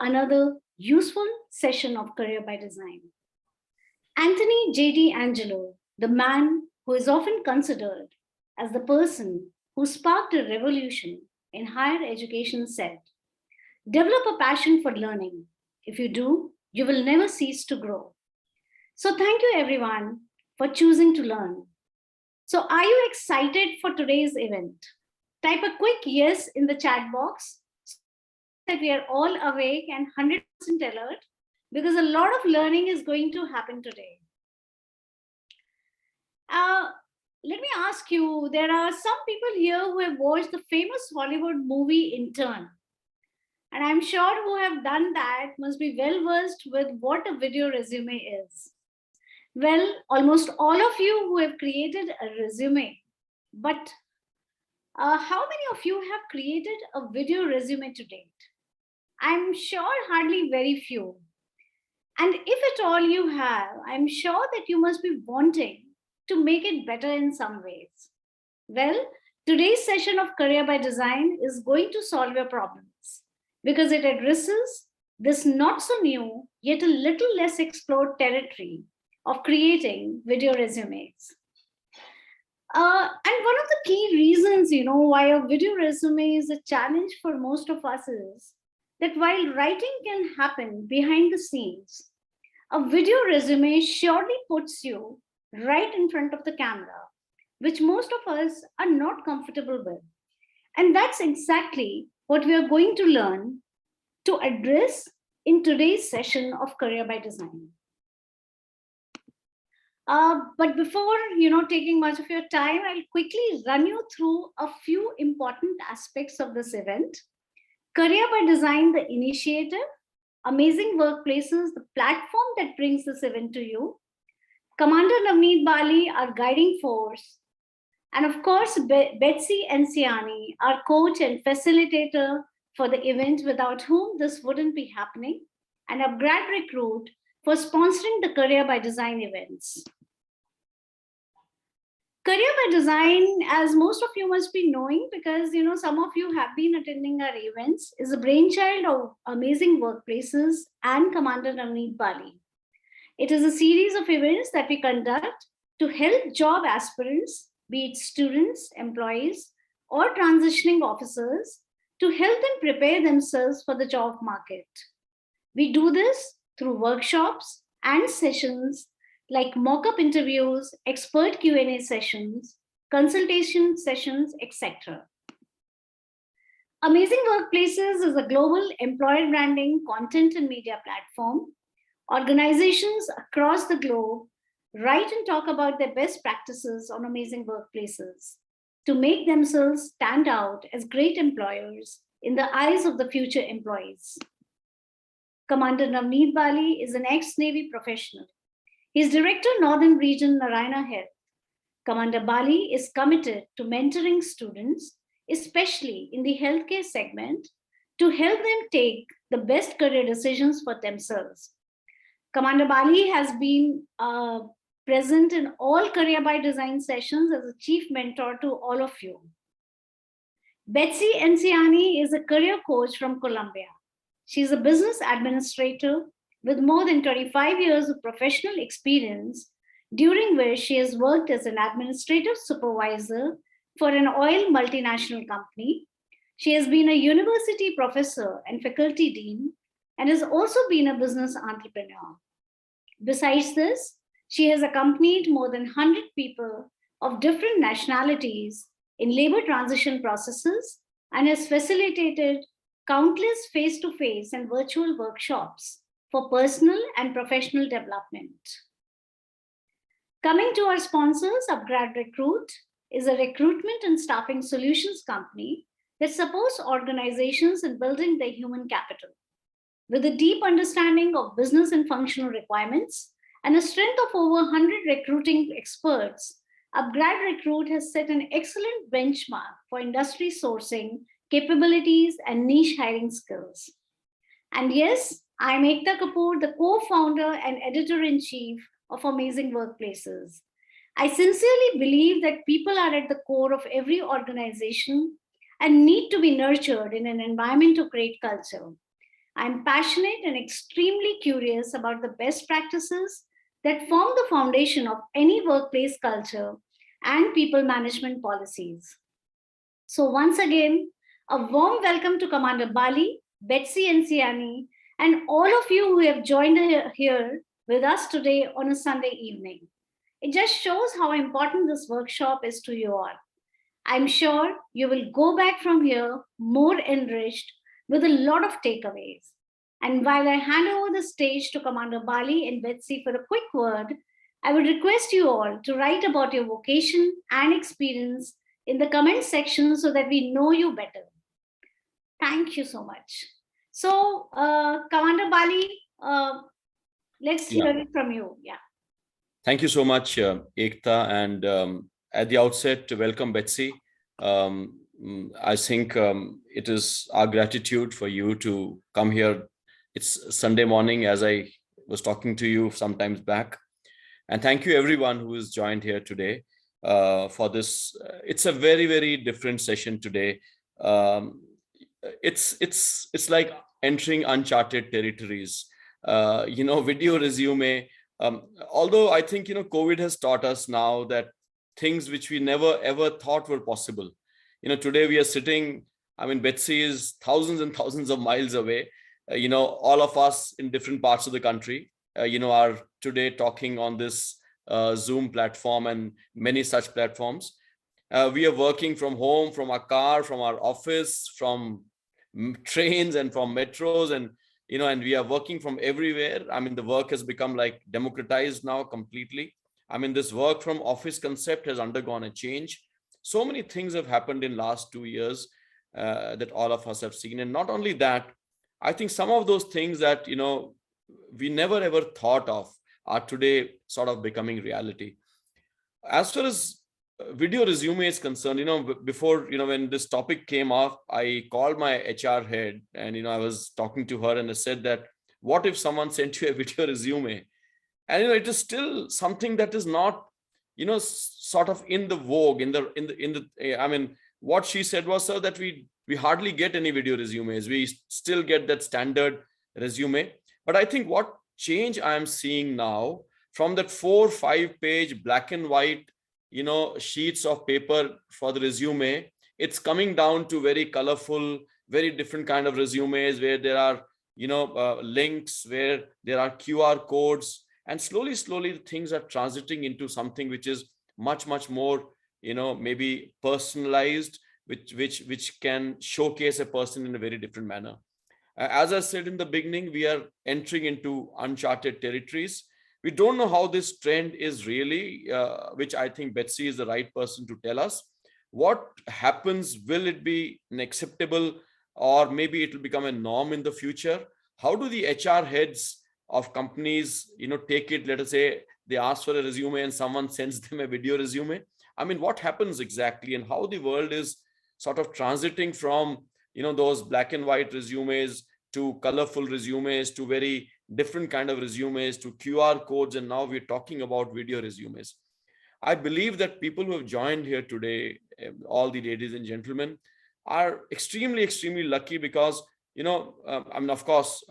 another useful session of Career by Design. Anthony J.D. Angelo, the man who is often considered as the person who sparked a revolution in higher education, said, "Develop a passion for learning. If you do, you will never cease to grow." So thank you everyone for choosing to learn. So are you excited for today's event? Type a quick yes in the chat box that we are all awake and 100% alert, because a lot of learning is going to happen today. Let me ask you, there are some people here who have watched the famous Hollywood movie Intern. And I'm sure who have done that must be well versed with what a video resume is. Well, almost all of you who have created a resume, but how many of you have created a video resume to date? I'm sure hardly very few. And if at all you have, I'm sure that you must be wanting to make it better in some ways. Well, today's session of Career by Design is going to solve your problems because it addresses this not so new, yet a little less explored territory of creating video resumes. And one of the key reasons, why a video resume is a challenge for most of us is that while writing can happen behind the scenes, a video resume surely puts you right in front of the camera, which most of us are not comfortable with. And that's exactly what we are going to learn to address in today's session of Career by Design. But before taking much of your time, I'll quickly run you through a few important aspects of this event. Career by Design, the initiative; Amazing Workplaces, the platform that brings this event to you; Commander Navneet Bali, our guiding force; and of course, Betsy Enciani, our coach and facilitator for the event, without whom this wouldn't be happening; and Upgrad Recruit for sponsoring the Career by Design events. Career by Design, as most of you must be knowing, because some of you have been attending our events, is a brainchild of Amazing Workplaces and Commander Navneet Bali. It is a series of events that we conduct to help job aspirants, be it students, employees, or transitioning officers, to help them prepare themselves for the job market. We do this through workshops and sessions like mock-up interviews, expert Q&A sessions, consultation sessions, etc. Amazing Workplaces is a global employer branding, content, and media platform. Organizations across the globe write and talk about their best practices on amazing workplaces to make themselves stand out as great employers in the eyes of the future employees. Commander Navneet Bali is an ex-Navy professional. He is Director, Northern Region, Narayana Health. Commander Bali is committed to mentoring students, especially in the healthcare segment, to help them take the best career decisions for themselves. Commander Bali has been present in all Career by Design sessions as a chief mentor to all of you. Betsy Enciani is a career coach from Colombia. She is a business administrator with more than 25 years of professional experience, during which she has worked as an administrative supervisor for an oil multinational company. She has been a university professor and faculty dean, and has also been a business entrepreneur. Besides this, she has accompanied more than 100 people of different nationalities in labor transition processes and has facilitated countless face-to-face and virtual workshops for personal and professional development. Coming to our sponsors, Upgrad Recruit is a recruitment and staffing solutions company that supports organizations in building their human capital. With a deep understanding of business and functional requirements and a strength of over 100 recruiting experts, Upgrad Recruit has set an excellent benchmark for industry sourcing capabilities and niche hiring skills. And yes, I'm Ekta Kapoor, the co-founder and editor-in-chief of Amazing Workplaces. I sincerely believe that people are at the core of every organization and need to be nurtured in an environment of great culture. I'm passionate and extremely curious about the best practices that form the foundation of any workplace culture and people management policies. So, once again, a warm welcome to Commander Bali, Betsy, and Siani, and all of you who have joined here with us today on a Sunday evening. It just shows how important this workshop is to you all. I'm sure you will go back from here more enriched with a lot of takeaways. And while I hand over the stage to Commander Bali and Betsy for a quick word, I would request you all to write about your vocation and experience in the comment section so that we know you better. Thank you so much. So, Commander Bali, let's hear it from you. Yeah. Thank you so much, Ekta. And at the outset, welcome, Betsy. I think it is our gratitude for you to come here. It's Sunday morning, as I was talking to you sometimes back. And thank you, everyone who is joined here today for this. It's a very, very different session today. It's like entering uncharted territories. Video resume. Although I think, COVID has taught us now that things which we never ever thought were possible. Today we are sitting, Betsy is thousands and thousands of miles away. All of us in different parts of the country, are today talking on this Zoom platform and many such platforms. We are working from home, from our car, from our office, from trains and from metros, and and we are working from everywhere. The work has become like democratized now completely. This work from office concept has undergone a change. So many things have happened in last 2 years that all of us have seen. And not only that, I think some of those things that, we never ever thought of are today sort of becoming reality. As far as video resume is concerned, before, when this topic came up, I called my HR head and, I was talking to her and I said that, what if someone sent you a video resume? And, it is still something that is not, sort of in the vogue, what she said was, sir, that we hardly get any video resumes. We still get that standard resume. But I think what change I am seeing now from that 4-5 page black and white, sheets of paper for the resume, it's coming down to very colorful, very different kind of resumes where there are, links, where there are QR codes, and slowly things are transiting into something which is much more, maybe personalized, which can showcase a person in a very different manner. As I said in the beginning, we are entering into uncharted territories. We don't know how this trend is really, which I think Betsy is the right person to tell us. What happens? Will it be acceptable, or maybe it will become a norm in the future? How do the HR heads of companies, take it? Let us say they ask for a resume and someone sends them a video resume. What happens exactly, and how the world is sort of transiting from, those black and white resumes to colorful resumes to very different kind of resumes to QR codes, and now we're talking about video resumes. I believe that people who have joined here today, all the ladies and gentlemen, are extremely lucky because, of course,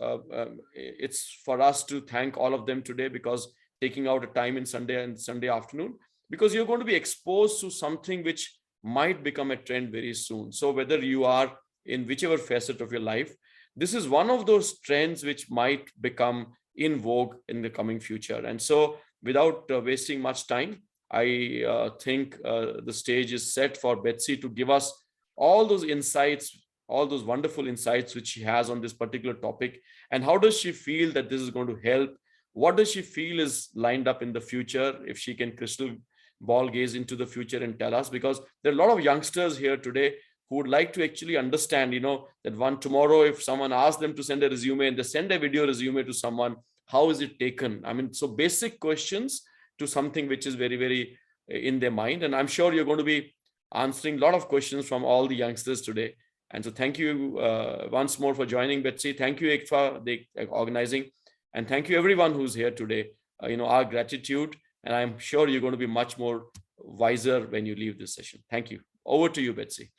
it's for us to thank all of them today because taking out a time in Sunday afternoon, because you're going to be exposed to something which might become a trend very soon. So whether you are in whichever facet of your life, this is one of those trends which might become in vogue in the coming future. And so without wasting much time, I think the stage is set for Betsy to give us all those insights, all those wonderful insights which she has on this particular topic. And how does she feel that this is going to help? What does she feel is lined up in the future, if she can crystal ball gaze into the future and tell us? Because there are a lot of youngsters here today who would like to actually understand, that tomorrow, if someone asks them to send a resume and they send a video resume to someone, how is it taken? So basic questions to something which is very, very in their mind. And I'm sure you're going to be answering a lot of questions from all the youngsters today. And so thank you once more for joining, Betsy. Thank you, Ekta, for the organizing. And thank you, everyone who's here today. Our gratitude. And I'm sure you're going to be much more wiser when you leave this session. Thank you. Over to you, Betsy.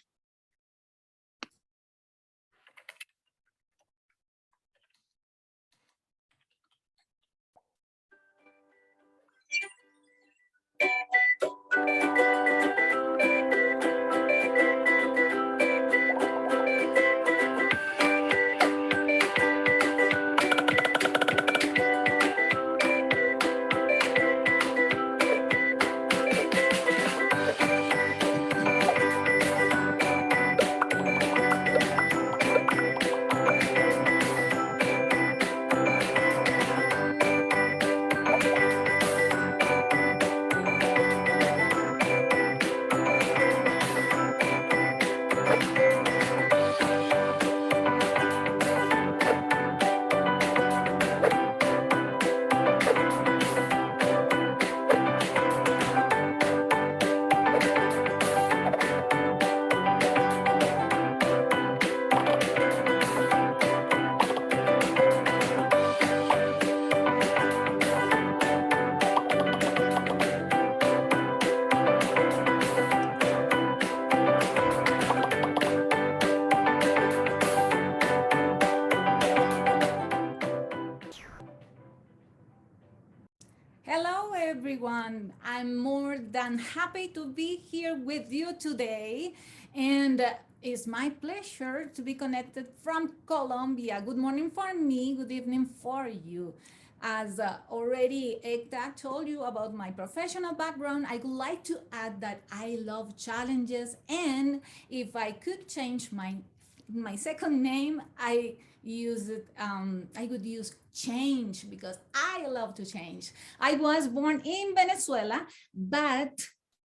Hello, everyone. I'm more than happy to be here with you today. And it's my pleasure to be connected from Colombia. Good morning for me, good evening for you. As already Ekta told you about my professional background, I would like to add that I love challenges. And if I could change my second name, I would use change because I love to change. I was born in Venezuela, but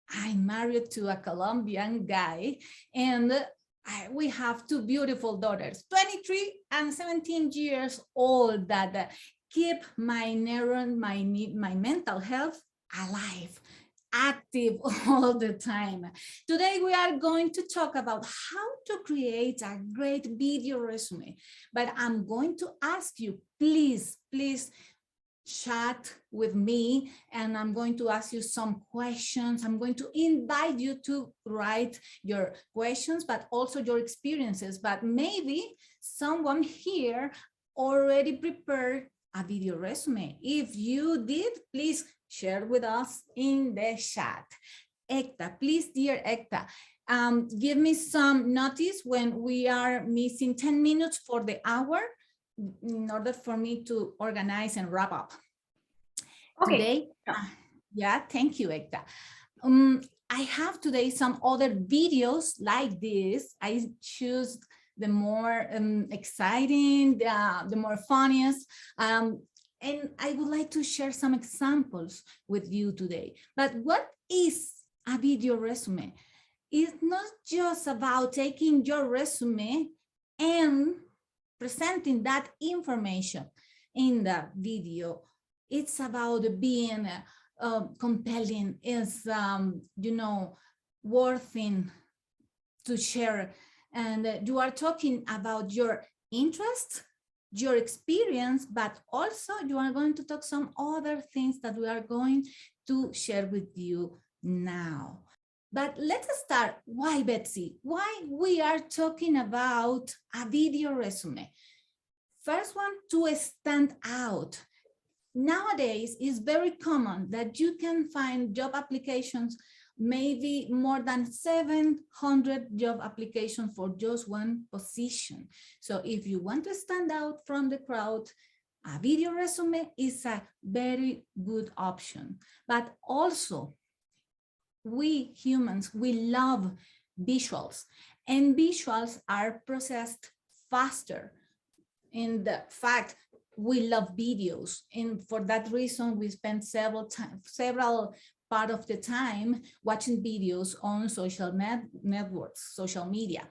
I married to a Colombian guy, and we have two beautiful daughters, 23 and 17 years old, that keep my neuron, my mental health alive, active all the time. Today, we are going to talk about how to create a great video resume, but I'm going to ask you, please chat with me, and I'm going to ask you some questions. I'm going to invite you to write your questions, but also your experiences. But maybe someone here already prepared a video resume. If you did, please share with us in the chat. Ekta, please, dear Ekta, give me some notice when we are missing 10 minutes for the hour in order for me to organize and wrap up. Okay. Today, yeah, thank you, Ekta. I have today some other videos like this. I choose the more exciting, the more funniest. And I would like to share some examples with you today. But what is a video resume? It's not just about taking your resume and presenting that information in the video. It's about being compelling, is worthy to share. And you are talking about your interests, your experience, but also you are going to talk some other things that we are going to share with you now. But let's start. Why, Betsy? Why we are talking about a video resume? First one, to stand out. Nowadays, it's very common that you can find job applications, maybe more than 700 job applications for just one position. So if you want to stand out from the crowd, a video resume is a very good option. But also, we humans, we love visuals, and visuals are processed faster. In the fact, we love videos, and for that reason, we spend several part of the time watching videos on social networks, social media.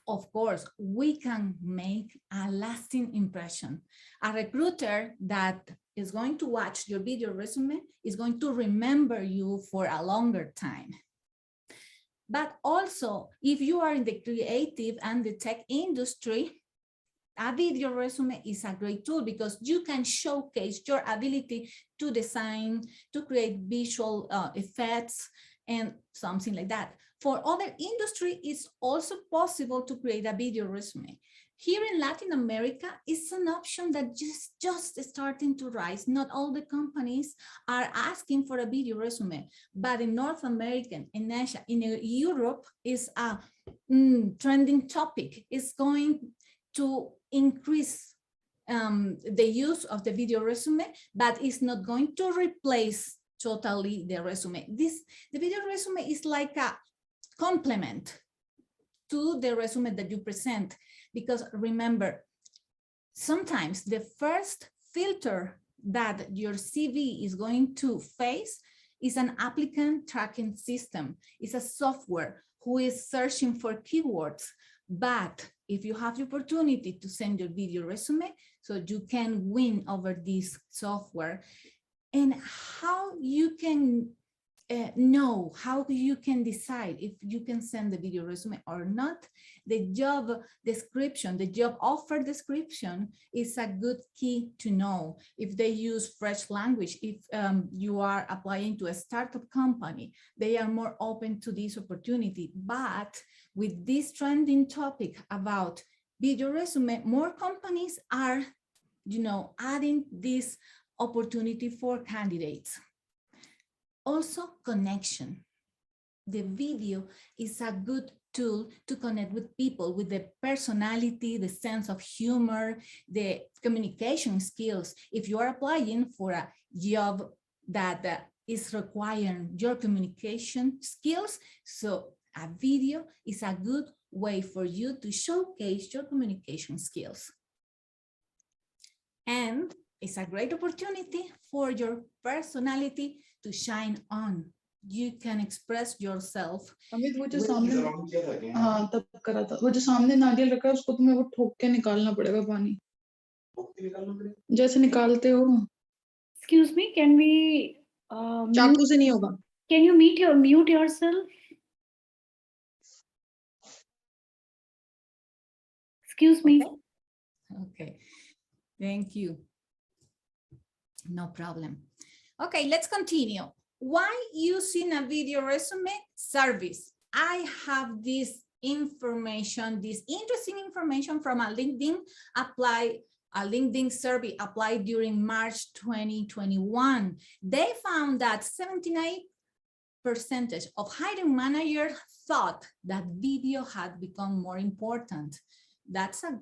Of course, we can make a lasting impression. A recruiter that is going to watch your video resume is going to remember you for a longer time. But also, if you are in the creative and the tech industry, a video resume is a great tool because you can showcase your ability to design, to create visual effects, and something like that. For other industry, it's also possible to create a video resume. Here in Latin America, it's an option that just starting to rise. Not all the companies are asking for a video resume, but in North America, in Asia, in Europe, is a trending topic. It's going to increase the use of the video resume, but it's not going to replace totally the resume. The video resume is like a complement to the resume that you present, because remember, sometimes the first filter that your CV is going to face is an applicant tracking system. It's a software who is searching for keywords. But if you have the opportunity to send your video resume, so you can win over this software, and how you can know, how you can decide if you can send the video resume or not. The job description, the job offer description is a good key to know. If they use fresh language, if you are applying to a startup company, they are more open to this opportunity. But with this trending topic about video resume, more companies are adding this opportunity for candidates. Also, connection. The video is a good tool to connect with people with the personality, the sense of humor, the communication skills. If you are applying for a job that is requiring your communication skills, so a video is a good way for you to showcase your communication skills. And it's a great opportunity for your personality to shine on. You can express yourself. Amit वो जो सामने हाँ तब करा था वो जो सामने नारियल रखा है उसको तुम्हें वो ठोक के निकालना पड़ेगा पानी जैसे निकालते हो Excuse me, can we चाकू से नहीं होगा can you mute yourself? Excuse me. Okay, thank you. No problem. Okay, let's continue. Why using a video resume service? I have this information, this interesting information from a LinkedIn survey applied during March 2021. They found that 79% of hiring managers thought that video had become more important. That's a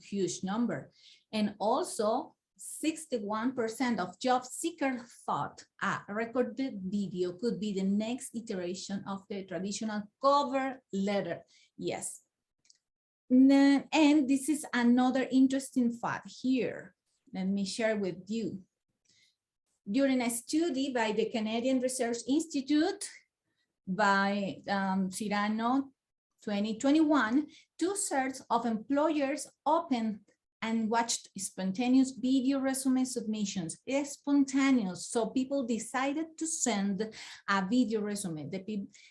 huge number. And also 61% of job seekers thought a recorded video could be the next iteration of the traditional cover letter. Yes. And this is another interesting fact here. Let me share with you. During a study by the Canadian Research Institute by Cyrano 2021, 2/3 of employers opened and watched spontaneous video resume submissions. It's spontaneous, so people decided to send a video resume.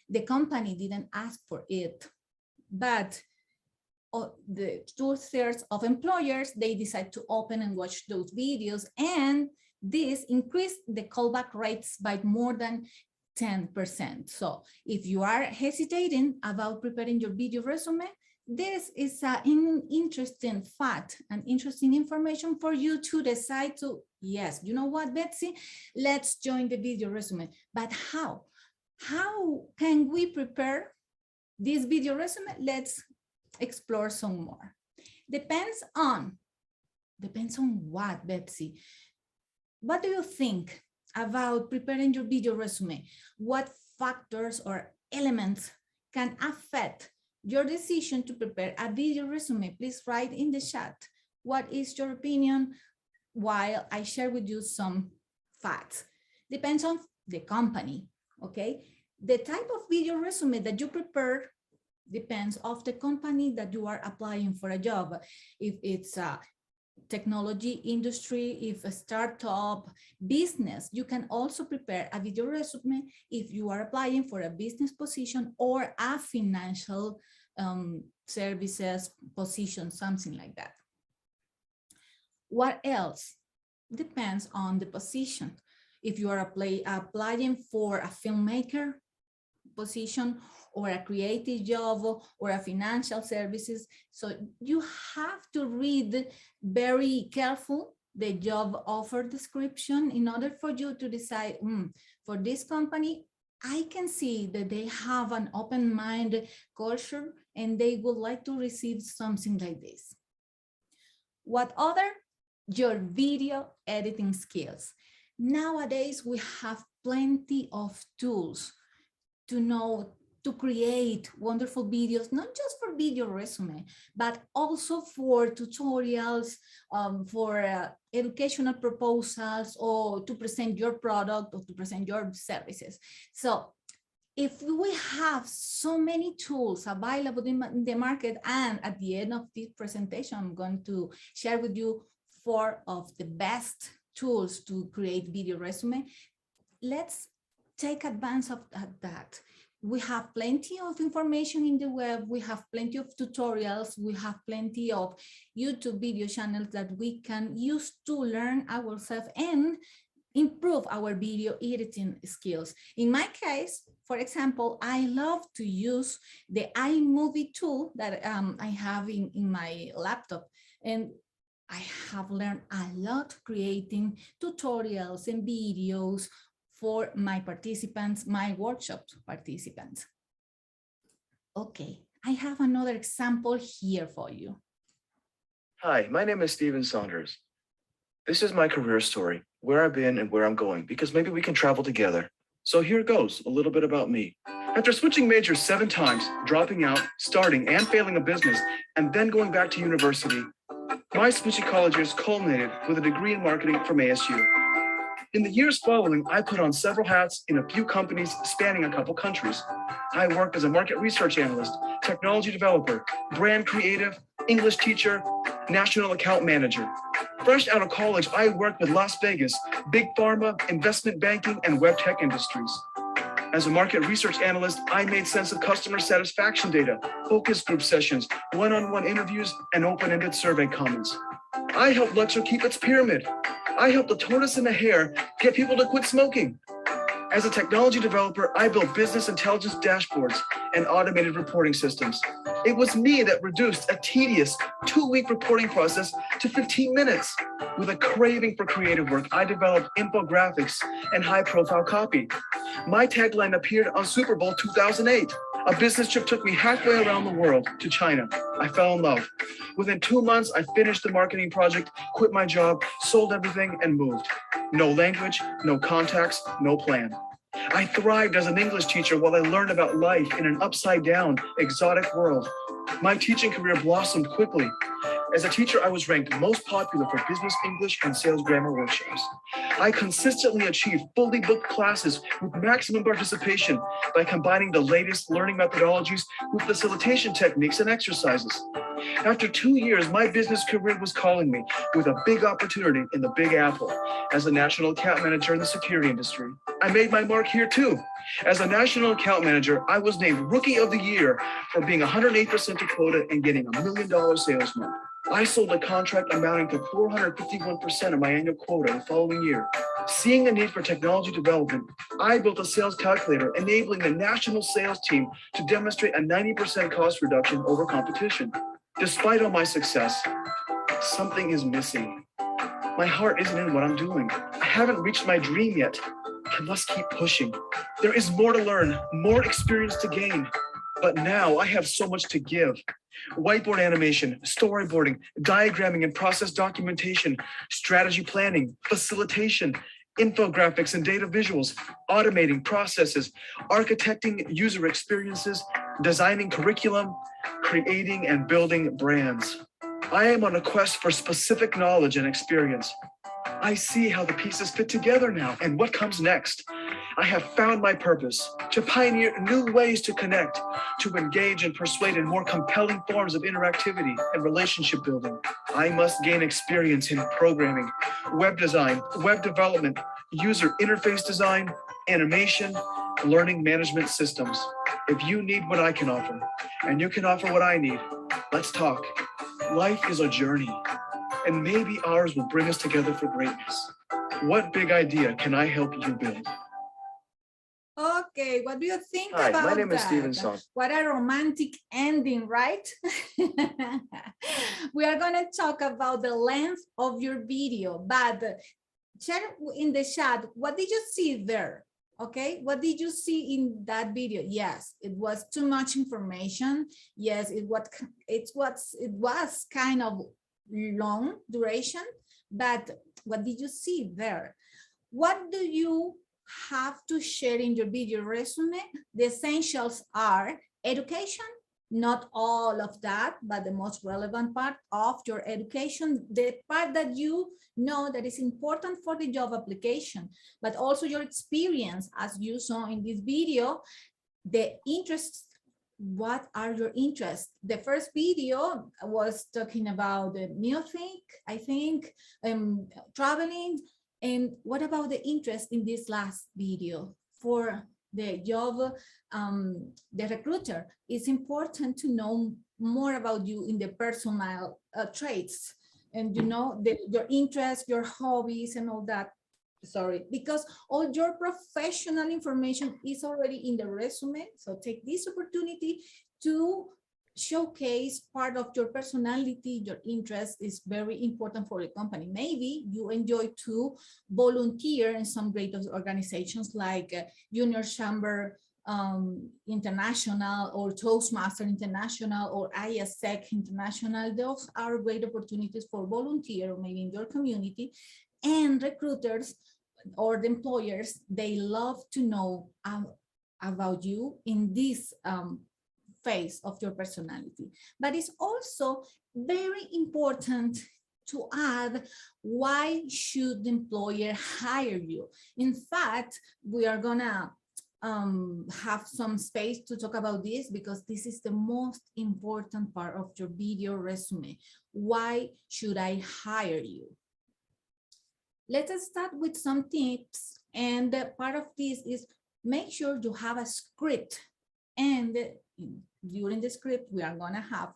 The company didn't ask for it, but the 2/3 of employers, they decide to open and watch those videos, and this increased the callback rates by more than 10%. So if you are hesitating about preparing your video resume, this is an interesting fact and interesting information for you to decide to, yes, you know what, Betsy, let's join the video resume. But how? How can we prepare this video resume? Let's explore some more. Depends on what, Betsy? What do you think about preparing your video resume? What factors or elements can affect your decision to prepare a video resume? Please write in the chat. What is your opinion while I share with you some facts? Depends on the company, okay? The type of video resume that you prepare depends on the company that you are applying for a job. If it's a technology industry, if a startup business, you can also prepare a video resume if you are applying for a business position or a financial services position, something like that. What else? Depends on the position. If you are applying for a filmmaker position or a creative job or a financial services, so you have to read very careful the job offer description in order for you to decide, for this company, I can see that they have an open-minded culture and they would like to receive something like this. What other? Your video editing skills. Nowadays, we have plenty of tools to create wonderful videos, not just for video resume, but also for tutorials, for educational proposals, or to present your product or to present your services. So if we have so many tools available in the market, and at the end of this presentation, I'm going to share with you 4 of the best tools to create video resume, let's take advantage of that. We have plenty of information in the web. We have plenty of tutorials. We have plenty of YouTube video channels that we can use to learn ourselves and improve our video editing skills. In my case, for example, I love to use the iMovie tool that I have in my laptop. And I have learned a lot creating tutorials and videos for my participants, my workshop participants. Okay, I have another example here for you. Hi, my name is Steven Saunders. This is my career story, where I've been and where I'm going, because maybe we can travel together. So here goes, a little bit about me. After switching majors 7 times, dropping out, starting and failing a business, and then going back to university, my switchy college years culminated with a degree in marketing from ASU. In the years following, I put on several hats in a few companies spanning a couple countries. I worked as a market research analyst, technology developer, brand creative, English teacher, national account manager. Fresh out of college, I worked with Las Vegas, big pharma, investment banking, and web tech industries. As a market research analyst, I made sense of customer satisfaction data, focus group sessions, one-on-one interviews, and open-ended survey comments. I helped Luxor keep its pyramid. I helped the tortoise and the hare get people to quit smoking. As a technology developer, I built business intelligence dashboards and automated reporting systems. It was me that reduced a tedious 2-week reporting process to 15 minutes. With a craving for creative work, I developed infographics and high-profile copy. My tagline appeared on Super Bowl 2008. A business trip took me halfway around the world to China. I fell in love. Within 2 months, I finished the marketing project, quit my job, sold everything, and moved. No language, no contacts, no plan. I thrived as an English teacher while I learned about life in an upside-down, exotic world. My teaching career blossomed quickly. As a teacher, I was ranked most popular for business English and sales grammar workshops. I consistently achieved fully booked classes with maximum participation by combining the latest learning methodologies with facilitation techniques and exercises. After 2 years, my business career was calling me with a big opportunity in the Big Apple as a national account manager in the security industry. I made my mark here too. As a national account manager, I was named Rookie of the Year for being 108% to quota and getting $1 million sales month. I sold a contract amounting to 451% of my annual quota the following year. Seeing a need for technology development, I built a sales calculator enabling the national sales team to demonstrate a 90% cost reduction over competition. Despite all my success, something is missing. My heart isn't in what I'm doing. I haven't reached my dream yet. I must keep pushing. There is more to learn, more experience to gain. But now I have so much to give. Whiteboard animation, storyboarding, diagramming and process documentation, strategy planning, facilitation, infographics and data visuals, automating processes, architecting user experiences, designing curriculum, creating and building brands. I am on a quest for specific knowledge and experience. I see how the pieces fit together now and what comes next. I have found my purpose to pioneer new ways to connect, to engage and persuade in more compelling forms of interactivity and relationship building. I must gain experience in programming, web design, web development, user interface design, animation, learning management systems. If you need what I can offer, and you can offer what I need, let's talk. Life is a journey, and maybe ours will bring us together for greatness. What big idea can I help you build? Okay, what do you think Hi, about my name is that? Steven Song. What a romantic ending, right? We are going to talk about the length of your video, but share in the chat, what did you see there? Okay, what did you see in that video? Yes, it was too much information. Yes, it was kind of long duration, but what did you see there? What do you have to share in your video resume? The essentials are education, not all of that, but the most relevant part of your education, the part that you know that is important for the job application, but also your experience, as you saw in this video, the interests. What are your interests? The first video was talking about the music, I think, traveling. And what about the interest in this last video? For the job, the recruiter, it's important to know more about you in the personal traits, and you know, your interests, your hobbies and all that. Sorry, because all your professional information is already in the resume. So take this opportunity to showcase part of your personality, your interest is very important for the company. Maybe you enjoy to volunteer in some great organizations like Junior Chamber International or Toastmaster International or ISEC International. Those are great opportunities for volunteer, maybe in your community. And recruiters or the employers, they love to know about you in this phase of your personality. But it's also very important to add, why should the employer hire you? In fact, we are gonna have some space to talk about this, because this is the most important part of your video resume. Why should I hire you? Let us start with some tips, and part of this is make sure you have a script, and during the script we are gonna have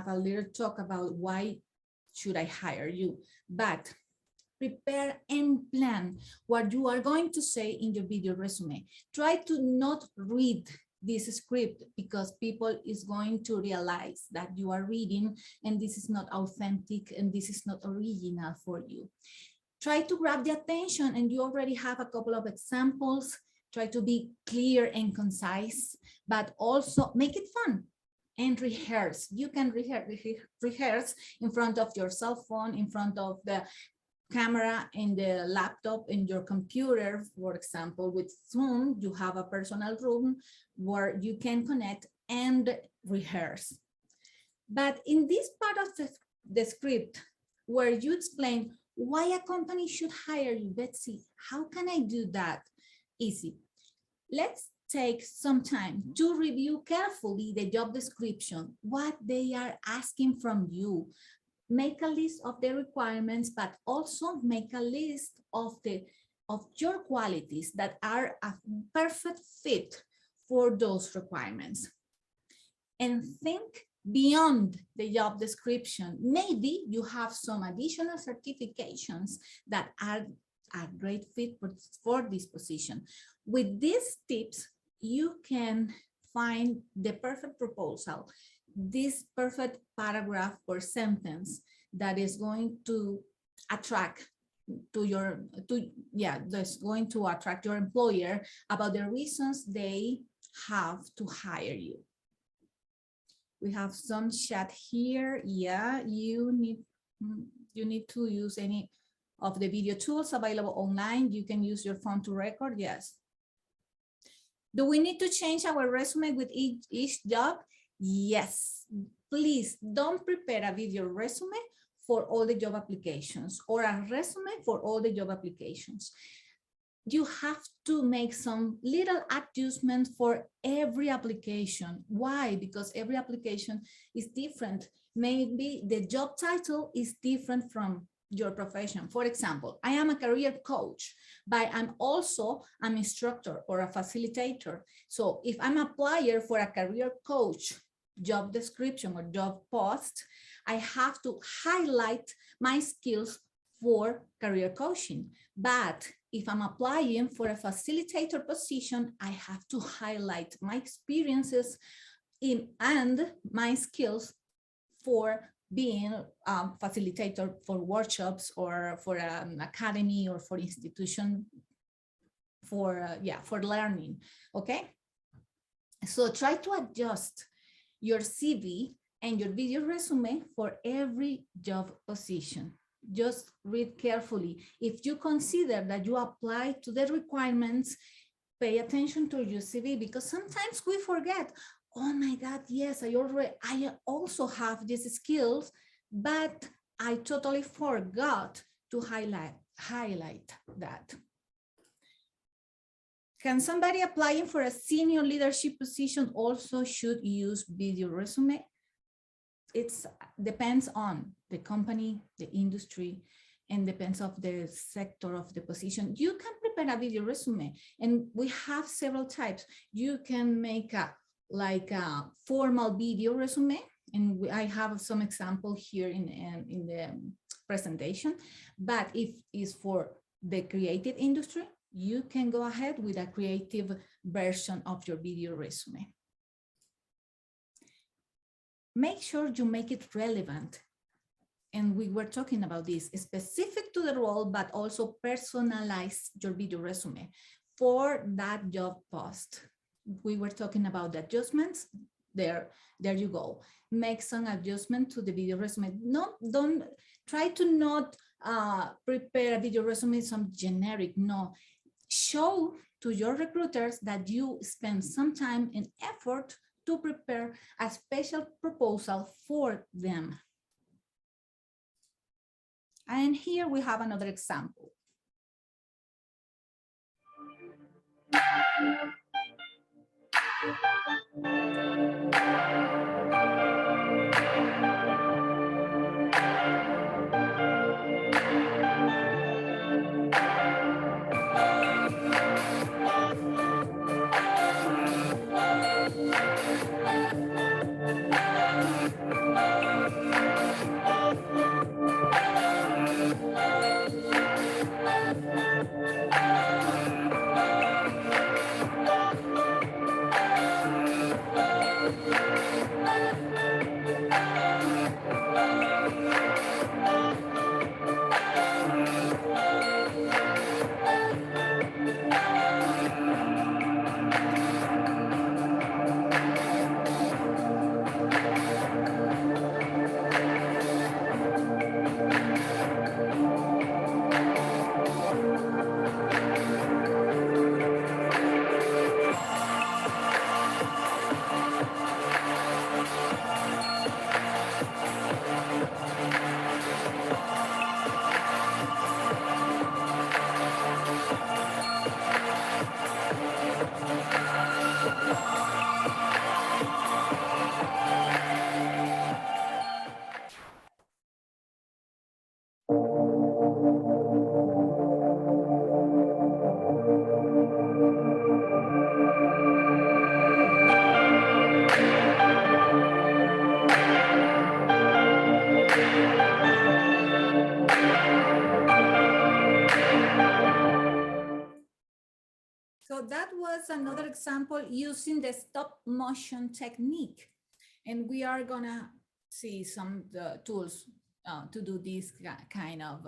a little talk about why should I hire you. But prepare and plan what you are going to say in your video resume. Try to not read this script, because people is going to realize that you are reading and this is not authentic and this is not original for you. Try to grab the attention, and you already have a couple of examples. Try to be clear and concise, but also make it fun and rehearse. You can rehearse in front of your cell phone, in front of the camera, in the laptop, in your computer. For example, with Zoom, you have a personal room where you can connect and rehearse. But in this part of the script, where you explain why a company should hire you, let's see, how can I do that? Easy. Let's take some time to review carefully the job description, what they are asking from you. Make a list of the requirements, but also make a list of your qualities that are a perfect fit for those requirements. And think beyond the job description. Maybe you have some additional certifications that are a great fit for this position. With these tips, you can find the perfect proposal, this perfect paragraph or sentence that is going to attract that's going to attract your employer about the reasons they have to hire you. We have some chat here. Yeah, you need to use any of the video tools available online. You can use your phone to record. Yes. Do we need to change our resume with each job? Yes. Please don't prepare a video resume for all the job applications or a resume for all the job applications. You have to make some little adjustment for every application. Why? Because every application is different. Maybe the job title is different from your profession. For example, I am a career coach, but I'm also an instructor or a facilitator. So if I'm a applier for a career coach job description or job post, I have to highlight my skills for career coaching. But if I'm applying for a facilitator position, I have to highlight my experiences and my skills for being a facilitator for workshops or for an academy or for institution for learning. Okay, so try to adjust your CV and your video resume for every job position. Just read carefully. If you consider that you apply to the requirements, pay attention to your CV, because sometimes we forget, oh my God, yes, I also have these skills, but I totally forgot to highlight that. Can somebody applying for a senior leadership position also should use video resume? It depends on the company, the industry, and depends of the sector of the position. You can prepare a video resume, and we have several types. You can make a formal video resume, and I have some example here in the presentation. But if it's for the creative industry, you can go ahead with a creative version of your video resume. make sure you make it relevant. And we were talking about this, specific to the role, but also personalize your video resume for that job post. We were talking about the adjustments. There you go. Make some adjustment to the video resume. Don't try to not prepare a video resume some generic. No, show to your recruiters that you spend some time and effort to prepare a special proposal for them. And here we have another example. So that was another example using the stop motion technique. And we are gonna see some tools to do this kind of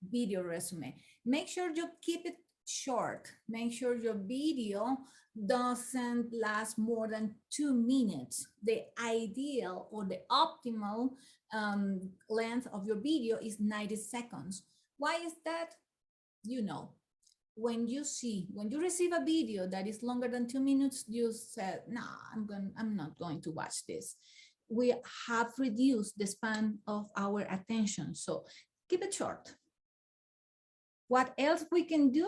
video resume. Make sure you keep it short. Make sure your video doesn't last more than 2 minutes. The ideal or the optimal length of your video is 90 seconds. Why is that? You know, when you receive a video that is longer than 2 minutes, you said, nah, I'm not going to watch this. We have reduced the span of our attention. So keep it short. What else we can do?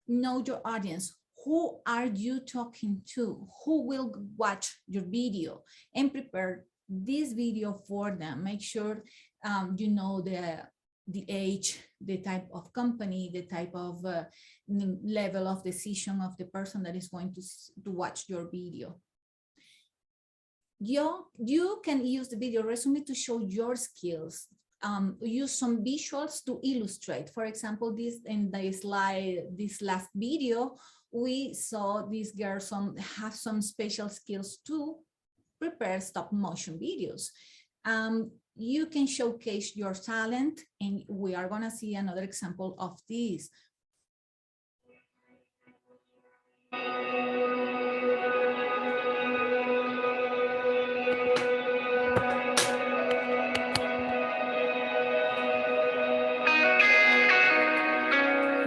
Know your audience. Who are you talking to? Who will watch your video? And prepare this video for them. Make sure you know the age, the type of company, the type of level of decision of the person that is going to watch your video. You can use the video resume to show your skills. Use some visuals to illustrate. For example, in this slide, this last video, we saw these girls have some special skills to prepare stop motion videos. You can showcase your talent, and we are going to see another example of this.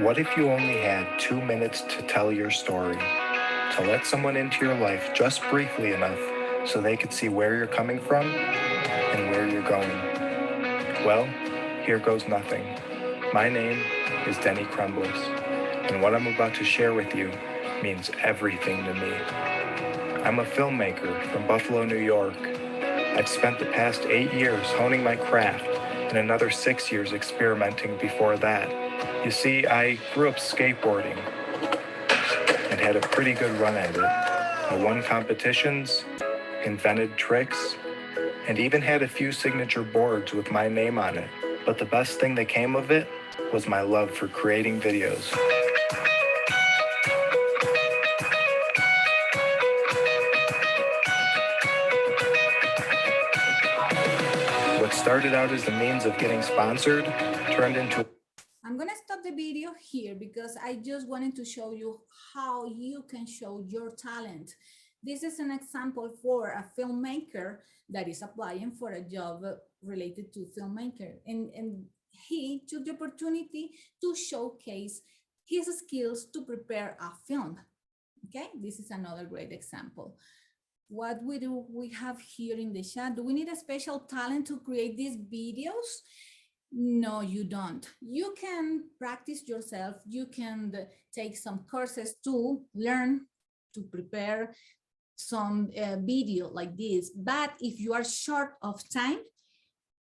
What if you only had 2 minutes to tell your story, to let someone into your life just briefly enough so they could see where you're coming from and where you're going? Well, here goes nothing. My name is Denny Crumbles, and what I'm about to share with you means everything to me. I'm a filmmaker from Buffalo, New York. I've spent the past 8 years honing my craft and another 6 years experimenting before that. You see, I grew up skateboarding and had a pretty good run at it. I won competitions, invented tricks, and even had a few signature boards with my name on it. But the best thing that came of it was my love for creating videos. started out as the means of getting sponsored turned into... I'm gonna stop the video here because I just wanted to show you how you can show your talent. This is an example for a filmmaker that is applying for a job related to filmmaker. And he took the opportunity to showcase his skills to prepare a film. Okay, this is another great example. What we have here in the chat, do we need a special talent to create these videos? No, you don't. You can practice yourself. You can take some courses to learn to prepare some video like this. But if you are short of time,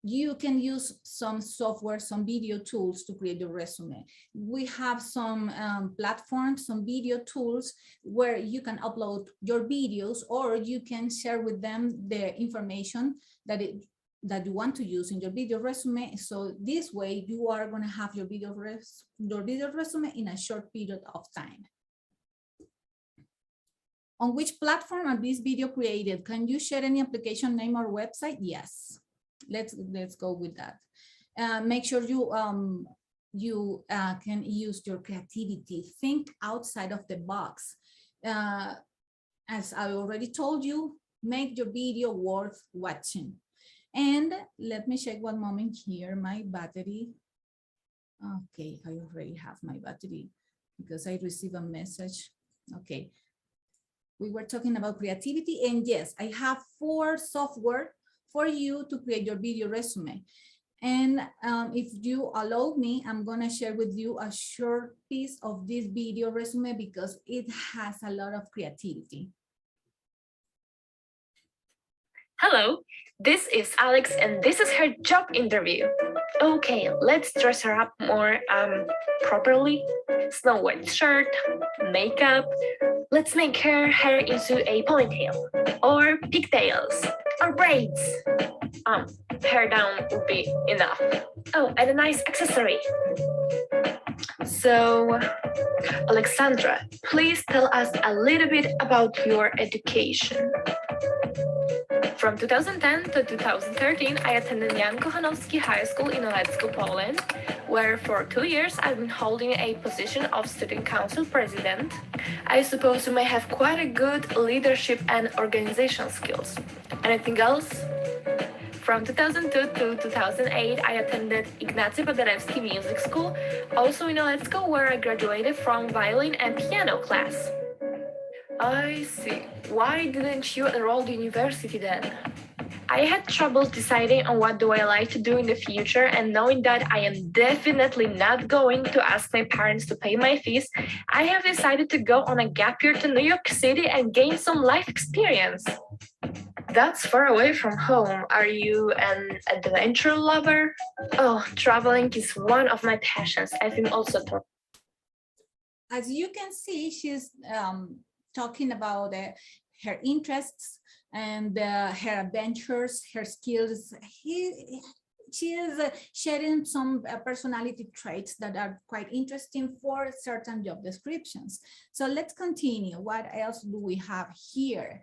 you can use some software, some video tools to create your resume. We have some platforms, some video tools where you can upload your videos, or you can share with them the information that you want to use in your video resume. So this way you are going to have your video resume in a short period of time. On which platform are these video created? Can you share any application name or website? Yes. Let's go with that. Make sure you can use your creativity. Think outside of the box. As I already told you, make your video worth watching. And let me check one moment here, my battery. Okay, I already have my battery because I received a message. Okay, we were talking about creativity, and yes, I have 4 software for you to create your video resume. And if you allow me, I'm gonna share with you a short piece of this video resume because it has a lot of creativity. Hello, this is Alex and this is her job interview. Okay, let's dress her up more properly. Snow white shirt, makeup. Let's make her hair into a ponytail or pigtails or braids. Hair down would be enough. Oh, and a nice accessory. So, Alexandra, please tell us a little bit about your education. From 2010 to 2013, I attended Jan Kochanowski High School in Olecko, Poland, where for 2 years I've been holding a position of student council president. I suppose you may have quite a good leadership and organizational skills. Anything else? From 2002 to 2008, I attended Ignacy Paderewski Music School, also in Olecko, where I graduated from violin and piano class. I see. Why didn't you enroll in university then? I had trouble deciding on what do I like to do in the future, and knowing that I am definitely not going to ask my parents to pay my fees, I have decided to go on a gap year to New York City and gain some life experience. That's far away from home. Are you an adventure lover? Oh, traveling is one of my passions. I've been also taught. As you can see, she's talking about her interests and her adventures, her skills. She is sharing some personality traits that are quite interesting for certain job descriptions. So let's continue. What else do we have here?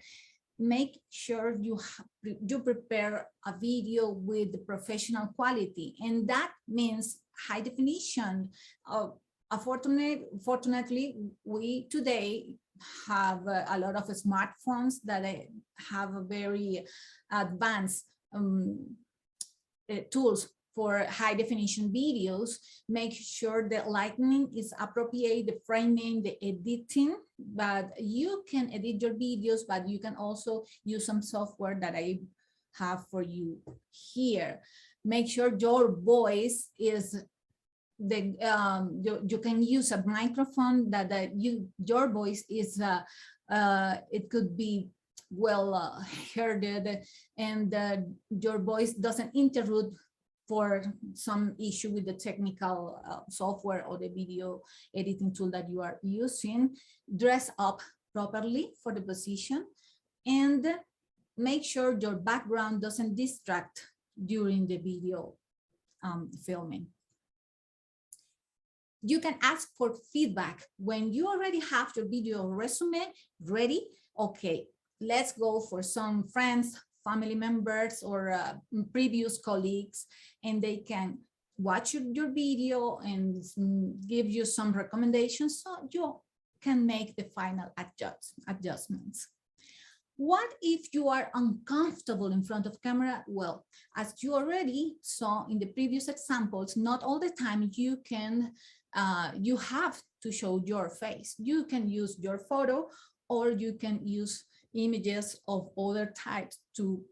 Make sure you prepare a video with professional quality, and that means high definition. Fortunately, we today have a lot of smartphones that have a very advanced tools for high definition videos. Make sure the lighting is appropriate, the framing, the editing, but you can edit your videos, but you can also use some software that I have for you here. Make sure your voice is you can use a microphone that your voice is it could be well heard, and your voice doesn't interrupt for some issue with the technical software or the video editing tool that you are using. Dress up properly for the position, and make sure your background doesn't distract during the video filming. You can ask for feedback when you already have your video resume ready. Okay, let's go for some friends, family members or previous colleagues, and they can watch your video and give you some recommendations so you can make the final adjustments. What if you are uncomfortable in front of camera? Well, as you already saw in the previous examples, not all the time you can, you have to show your face. You can use your photo, or you can use images of other types to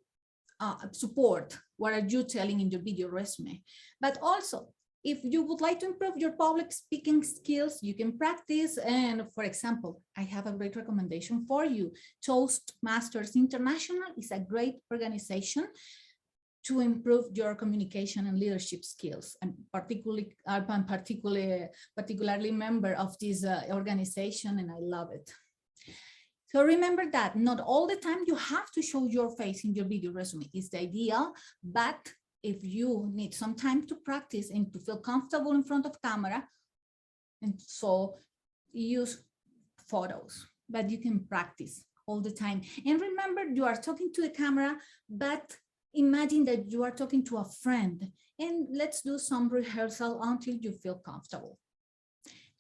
support what are you telling in your video resume. But also, if you would like to improve your public speaking skills, you can practice. And for example, I have a great recommendation for you. Toastmasters International is a great organization to improve your communication and leadership skills. And particularly member of this organization, and I love it. So remember that not all the time you have to show your face in your video resume. It's the ideal, but if you need some time to practice and to feel comfortable in front of camera, and so use photos, but you can practice all the time. And remember, you are talking to the camera, but imagine that you are talking to a friend, and let's do some rehearsal until you feel comfortable.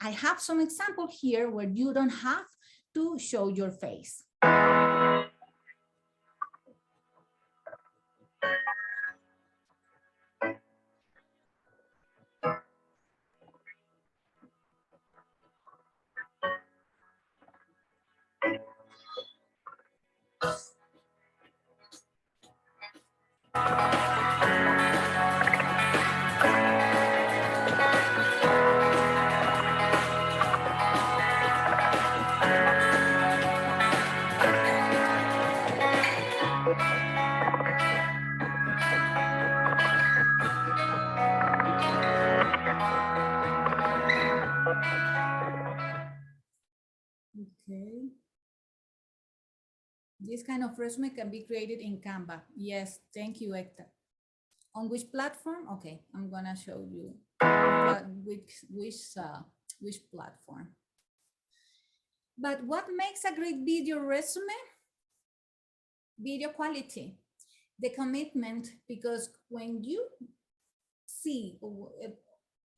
I have some example here where you don't have to show your face. Okay. This kind of resume can be created in Canva. Yes, thank you, Hector. On which platform? Okay, I'm gonna show you which platform. But what makes a great video resume? Video quality, the commitment, because when you see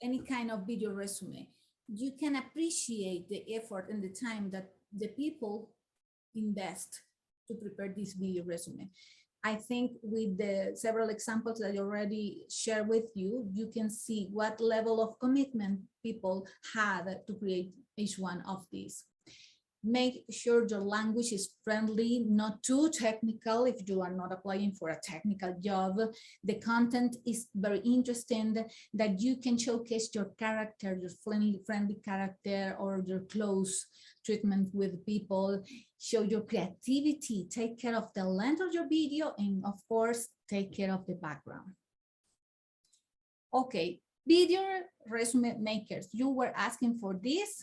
any kind of video resume, you can appreciate the effort and the time that the people invest to prepare this video resume. I think with the several examples that I already shared with you, you can see what level of commitment people had to create each one of these. Make sure your language is friendly, not too technical if you are not applying for a technical job. The content is very interesting, that you can showcase your character, your friendly character, or your close treatment with people. Show your creativity, take care of the length of your video, and of course, take care of the background. Okay, video resume makers, you were asking for this.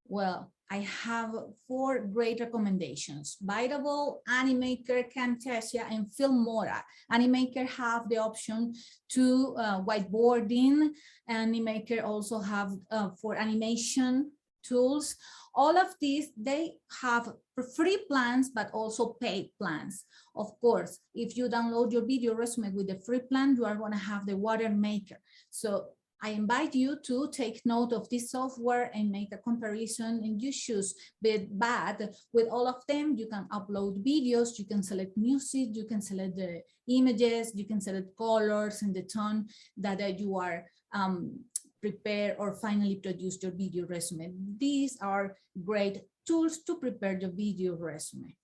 Well, I have 4 great recommendations: Bitable, Animaker, Camtasia, and Filmora. Animaker have the option to whiteboarding. Animaker also have for animation tools. All of these, they have free plans, but also paid plans. Of course, if you download your video resume with the free plan, you are going to have the Watermaker. So I invite you to take note of this software and make a comparison, and you choose. But with all of them, you can upload videos, you can select music, you can select the images, you can select colors and the tone that you are prepare or finally produce your video resume. These are great tools to prepare your video resume.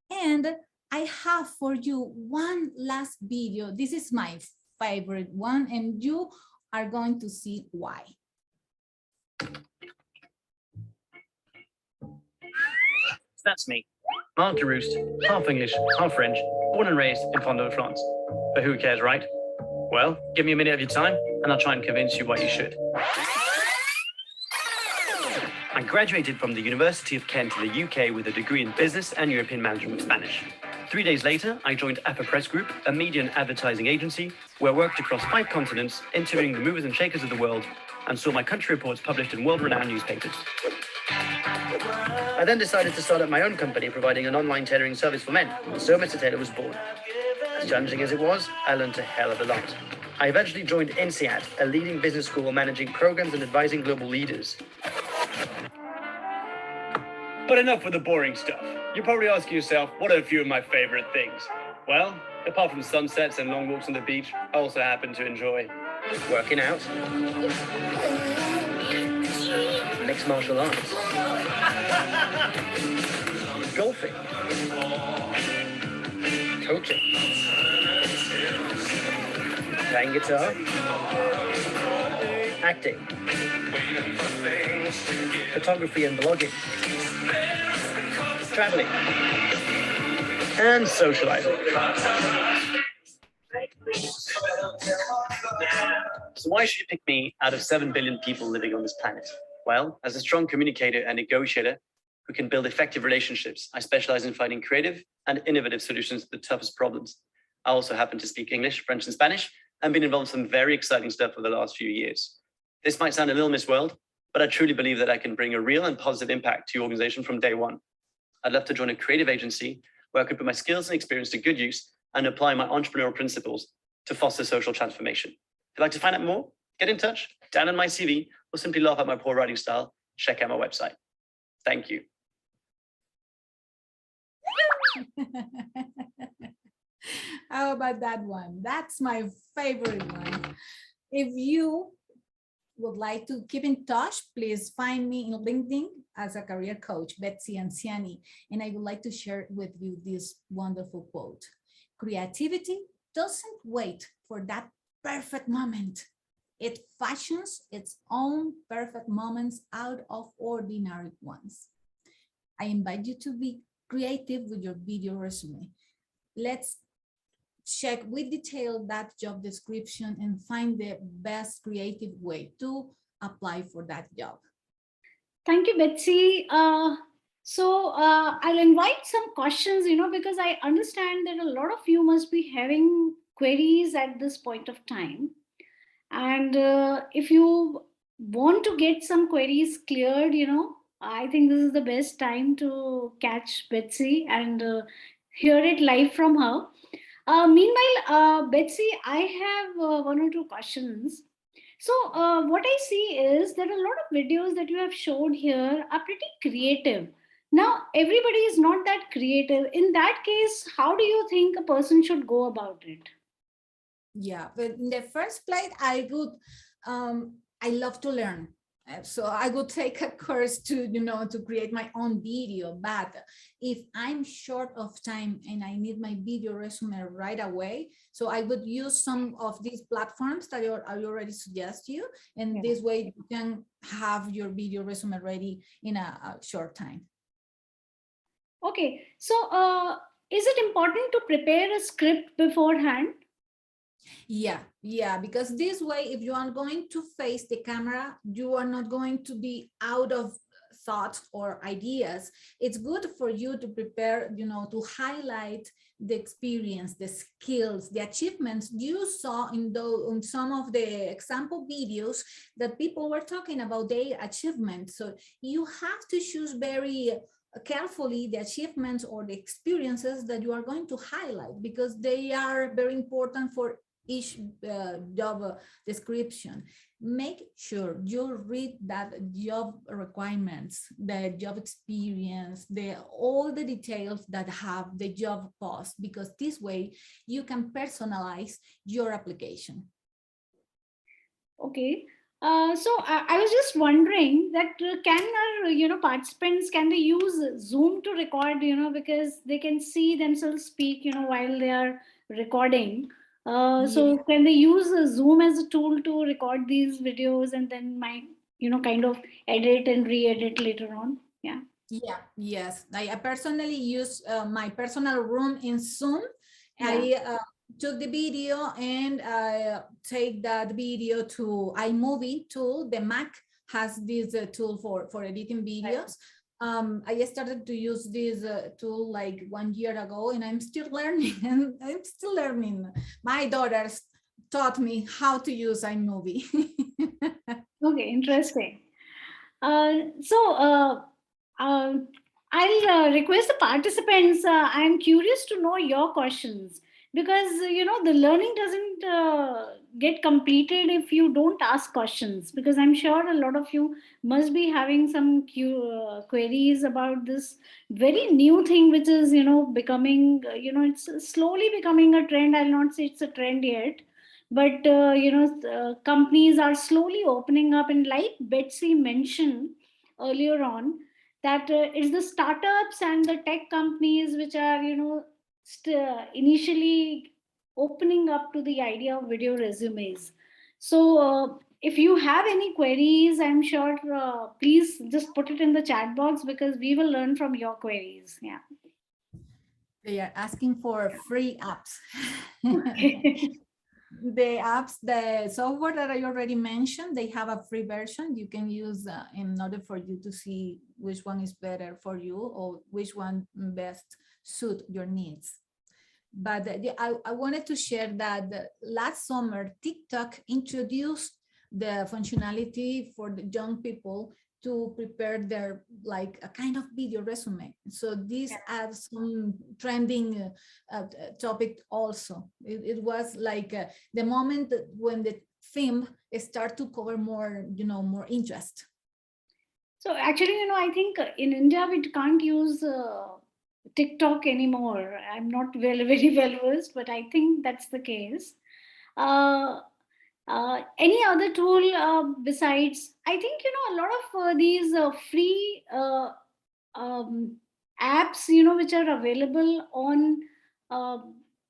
And I have for you one last video. This is my favorite one, and you are going to see why. That's me, Marc de Roost, half English, half French, born and raised in Fondant-France. But who cares, right? Well, give me a minute of your time, and I'll try and convince you why you should. I graduated from the University of Kent in the UK with a degree in Business and European Management of Spanish. 3 days later, I joined APA Press Group, a media and advertising agency, where I worked across 5 continents, interviewing the movers and shakers of the world, and saw my country reports published in world-renowned newspapers. I then decided to start up my own company providing an online tailoring service for men, and so Mr. Taylor was born. As challenging as it was, I learned a hell of a lot. I eventually joined INSEAD, a leading business school managing programs and advising global leaders. But enough with the boring stuff. You're probably asking yourself, what are a few of my favorite things? Well, apart from sunsets and long walks on the beach, I also happen to enjoy working out, mixed martial arts, golfing, coaching, playing guitar, acting, photography and blogging, traveling, and socializing. So why should you pick me out of 7 billion people living on this planet? Well, as a strong communicator and negotiator who can build effective relationships, I specialize in finding creative and innovative solutions to the toughest problems. I also happen to speak English, French, and Spanish, and been involved in some very exciting stuff for the last few years. This might sound a little misworld, but I truly believe that I can bring a real and positive impact to your organization from day one. I'd love to join a creative agency where I could put my skills and experience to good use and apply my entrepreneurial principles to foster social transformation. If you'd like to find out more, get in touch, download my CV, or simply laugh at my poor writing style, check out my website. Thank you. How about that one? That's my favorite one. If you would like to keep in touch, please find me in LinkedIn as a career coach, Betsy Anciani, and I would like to share with you this wonderful quote. Creativity doesn't wait for that perfect moment. It fashions its own perfect moments out of ordinary ones. I invite you to be creative with your video resume. Let's check with detail that job description and find the best creative way to apply for that job. Thank you, Betsy. I'll invite some questions, because I understand that a lot of you must be having queries at this point of time. And if you want to get some queries cleared, I think this is the best time to catch Betsy and hear it live from her. Meanwhile, Betsy, I have one or two questions. So what I see is that a lot of videos that you have showed here are pretty creative. Now, everybody is not that creative. In that case, how do you think a person should go about it? Yeah, but in the first place, I love to learn. So I would take a course to, to create my own video. But if I'm short of time and I need my video resume right away, so I would use some of these platforms that I already suggest you. And this way you can have your video resume ready in a short time. Okay, so is it important to prepare a script beforehand? Yeah, because this way, if you are going to face the camera, you are not going to be out of thoughts or ideas. It's good for you to prepare, to highlight the experience, the skills, the achievements you saw in some of the example videos that people were talking about their achievements. So you have to choose very carefully the achievements or the experiences that you are going to highlight, because they are very important for each job description. Make sure you read that job requirements, the job experience, all the details that have the job post, because this way you can personalize your application. Okay. So I was just wondering that can our participants, can they use Zoom to record, because they can see themselves speak, while they are recording. So can they use Zoom as a tool to record these videos and then kind of edit and re-edit later on? Yes. I personally use my personal room in Zoom. I took the video and take that video to iMovie tool. The Mac has this tool for editing videos. I started to use this tool like 1 year ago, and I'm still learning. My daughters taught me how to use iMovie. Okay, interesting. I'll request the participants. I'm curious to know your questions because the learning doesn't get completed if you don't ask questions. Because I'm sure a lot of you must be having some queries about this very new thing, which is becoming it's slowly becoming a trend. I'll not say it's a trend yet, but companies are slowly opening up, and like Betsy mentioned earlier on, that it's the startups and the tech companies which are initially opening up to the idea of video resumes. So if you have any queries, I'm sure please just put it in the chat box, because we will learn from your queries. Yeah. They are asking for free apps. Okay. The apps, the software that I already mentioned, they have a free version you can use in order for you to see which one is better for you or which one best suit your needs. But I wanted to share that last summer, TikTok introduced the functionality for the young people to prepare their, like, a kind of video resume. So this adds some trending topic also. It was like the moment when the theme start to cover more, more interest. So actually, I think in India we can't use TikTok anymore. I'm not very well versed, but I think that's the case. Any other tool besides? I think a lot of these free apps, which are available on uh,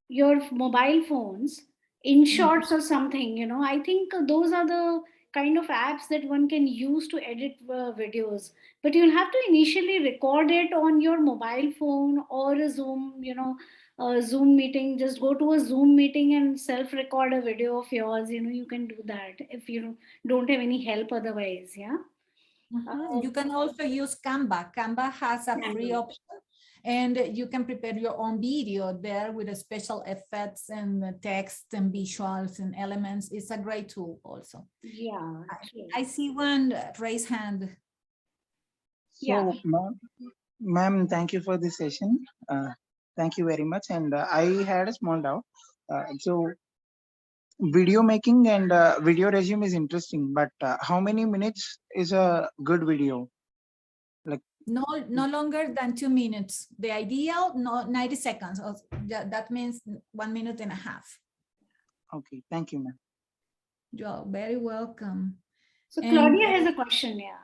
your mobile phones, in shorts or something. I think those are the kind of apps that one can use to edit videos, but you'll have to initially record it on your mobile phone or a Zoom meeting. Just go to a Zoom meeting and self record a video of yours. You can do that if you don't have any help otherwise. Yeah. You can also use Canva. Canva has a free option, and you can prepare your own video there with the special effects and the text and visuals and elements. It's a great tool also. Yeah. I see one raised hand. Yeah. So, ma'am, thank you for this session. Thank you very much. And I had a small doubt. So, video making and video resume is interesting, but how many minutes is a good video? Like, no longer than 2 minutes. The ideal, 90 seconds. That means 1.5 minutes. okay, thank you, ma'am. You're very welcome. So Claudia has a question. Yeah.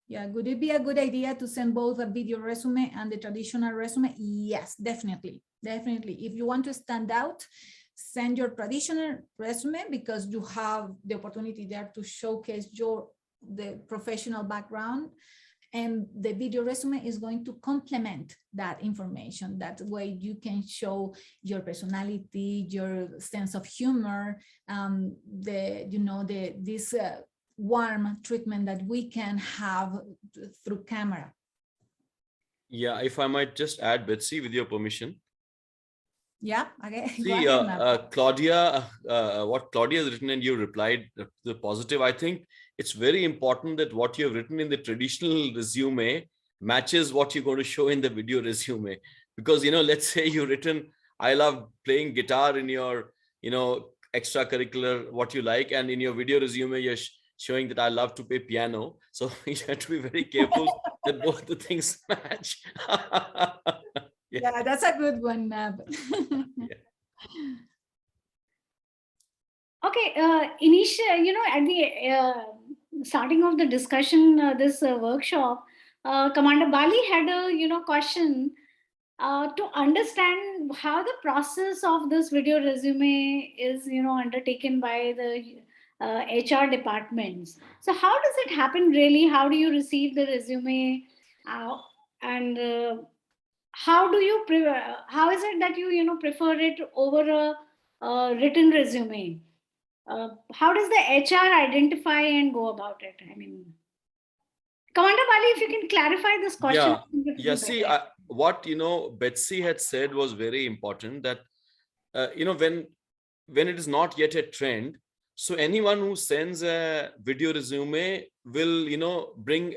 Yeah, would it be a good idea to send both a video resume and the traditional resume? Yes, definitely. Definitely. If you want to stand out, send your traditional resume, because you have the opportunity there to showcase the professional background, and the video resume is going to complement that information. That way you can show your personality, your sense of humor, this warm treatment that we can have through camera. Yeah, if I might just add, Betsy, with your permission. Yeah, okay. See, Claudia, what Claudia has written and you replied the positive. I think it's very important that what you have written in the traditional resume matches what you're going to show in the video resume. Because, let's say you've written, I love playing guitar in your, extracurricular, what you like. And in your video resume, you're showing that I love to play piano. So you have to be very careful that both the things match. Yeah, that's a good one. Yeah. Okay, initially, at the starting of the discussion, this workshop, Commander Bali had a, question to understand how the process of this video resume is, undertaken by the HR departments. So how does it happen really? How do you receive the resume? And how do you how is it that you prefer it over a written resume? How does the HR identify and go about it? I mean, Commander Bali, if you can clarify this question. Yeah. See, what Betsy had said was very important. That when it is not yet a trend, so anyone who sends a video resume will bring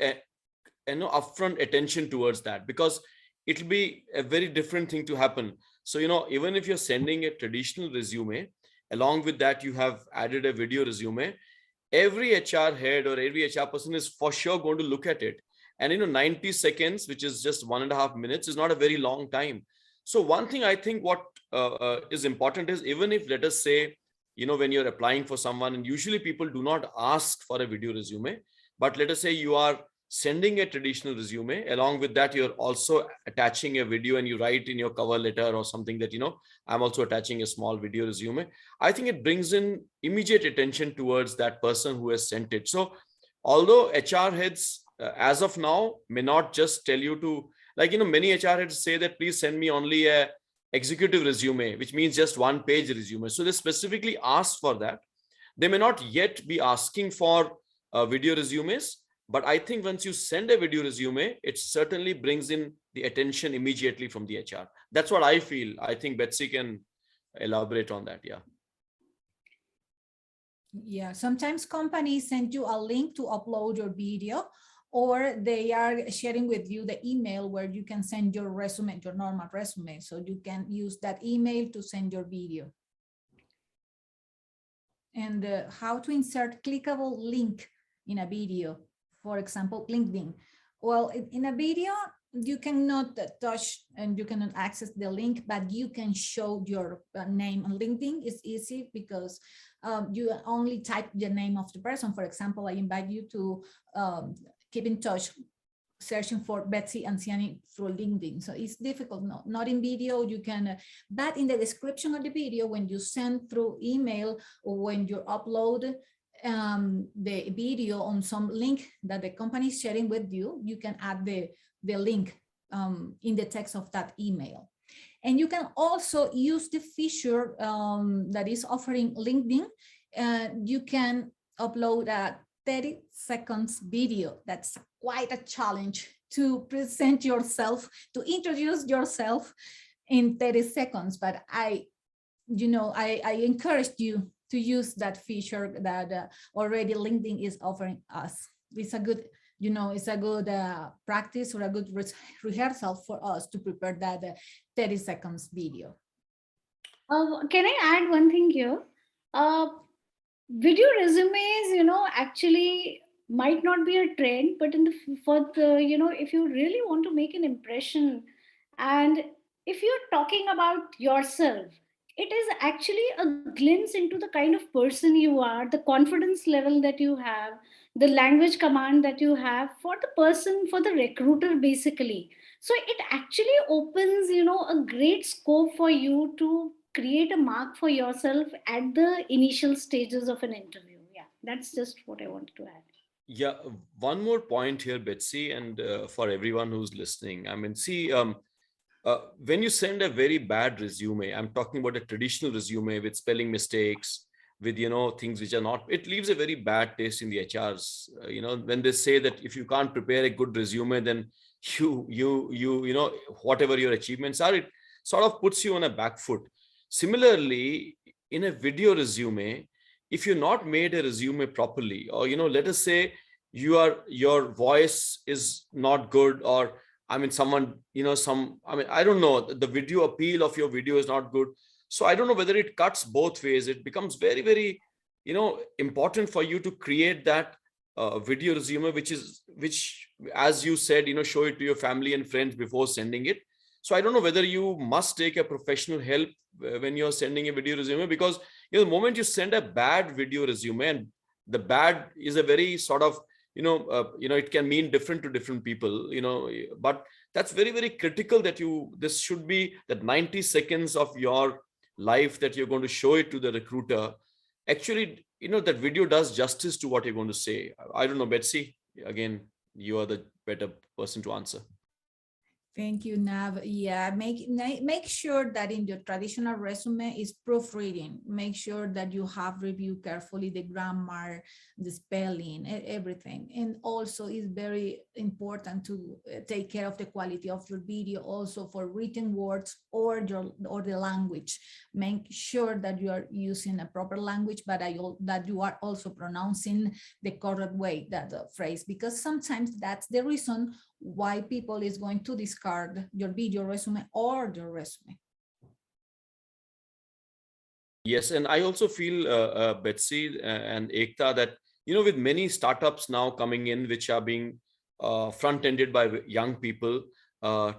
upfront attention towards that, because it'll be a very different thing to happen. So, even if you're sending a traditional resume, along with that, you have added a video resume, every HR head or every HR person is for sure going to look at it. And 90 seconds, which is just 1.5 minutes, is not a very long time. So one thing I think what is important is, even if, let us say, when you're applying for someone, and usually people do not ask for a video resume, but let us say you are sending a traditional resume, along with that you're also attaching a video, and you write in your cover letter or something that, I'm also attaching a small video resume. I think it brings in immediate attention towards that person who has sent it. So although HR heads as of now may not just tell you to, many HR heads say that please send me only a executive resume, which means just 1-page resume. So they specifically ask for that. They may not yet be asking for video resumes, but I think once you send a video resume, it certainly brings in the attention immediately from the HR. That's what I feel. I think Betsy can elaborate on that. Yeah. Yeah, sometimes companies send you a link to upload your video, or they are sharing with you the email where you can send your resume, your normal resume. So you can use that email to send your video. And how to insert clickable link in a video, for example, LinkedIn. Well, in a video, you cannot touch and you cannot access the link, but you can show your name on LinkedIn. It's easy because you only type the name of the person. For example, I invite you to keep in touch, searching for Betsy Anciani through LinkedIn. So it's difficult, not in video, you can, but in the description of the video, when you send through email or when you upload the video on some link that the company is sharing with you, you can add the link in the text of that email. And you can also use the feature that is offering LinkedIn. You can upload a 30 seconds video. That's quite a challenge to present yourself, to introduce yourself in 30 seconds. But I encourage you to use that feature that already LinkedIn is offering us. It's a good, it's a good practice or a good rehearsal for us to prepare that 30 seconds video. Can I add one thing here? Video resumes, actually might not be a trend, but if you really want to make an impression, and if you're talking about yourself, it is actually a glimpse into the kind of person you are, the confidence level that you have, the language command that you have for the person, for the recruiter, basically. So it actually opens, a great scope for you to create a mark for yourself at the initial stages of an interview. Yeah, that's just what I wanted to add. Yeah, one more point here, Betsy, and for everyone who's listening. I mean, see, when you send a very bad resume, I'm talking about a traditional resume with spelling mistakes, with things which are not, it leaves a very bad taste in the HRs. When they say that if you can't prepare a good resume, then you whatever your achievements are, it sort of puts you on a back foot. Similarly, in a video resume, if you're not made a resume properly, or let us say your voice is not good, or I mean I don't know, the video appeal of your video is not good. So I don't know whether it cuts both ways. It becomes very, very important for you to create that video resume, which as you said, show it to your family and friends before sending it. So I don't know whether you must take a professional help when you're sending a video resume, because the moment you send a bad video resume, and the bad is a very sort of it can mean different to different people, but that's very, very critical that this should be that 90 seconds of your life that you're going to show it to the recruiter. Actually, that video does justice to what you're going to say. I don't know, Betsy, again, you are the better person to answer. Thank you, Nav. Yeah, make sure that in your traditional resume is proofreading. Make sure that you have reviewed carefully the grammar, the spelling, everything. And also it's very important to take care of the quality of your video also for written words or the language. Make sure that you are using a proper language, but that you are also pronouncing the correct way, that phrase, because sometimes that's the reason why people is going to discard your video resume or your resume. Yes, and I also feel, Betsy and Ekta, that, with many startups now coming in, which are being front-ended by young people,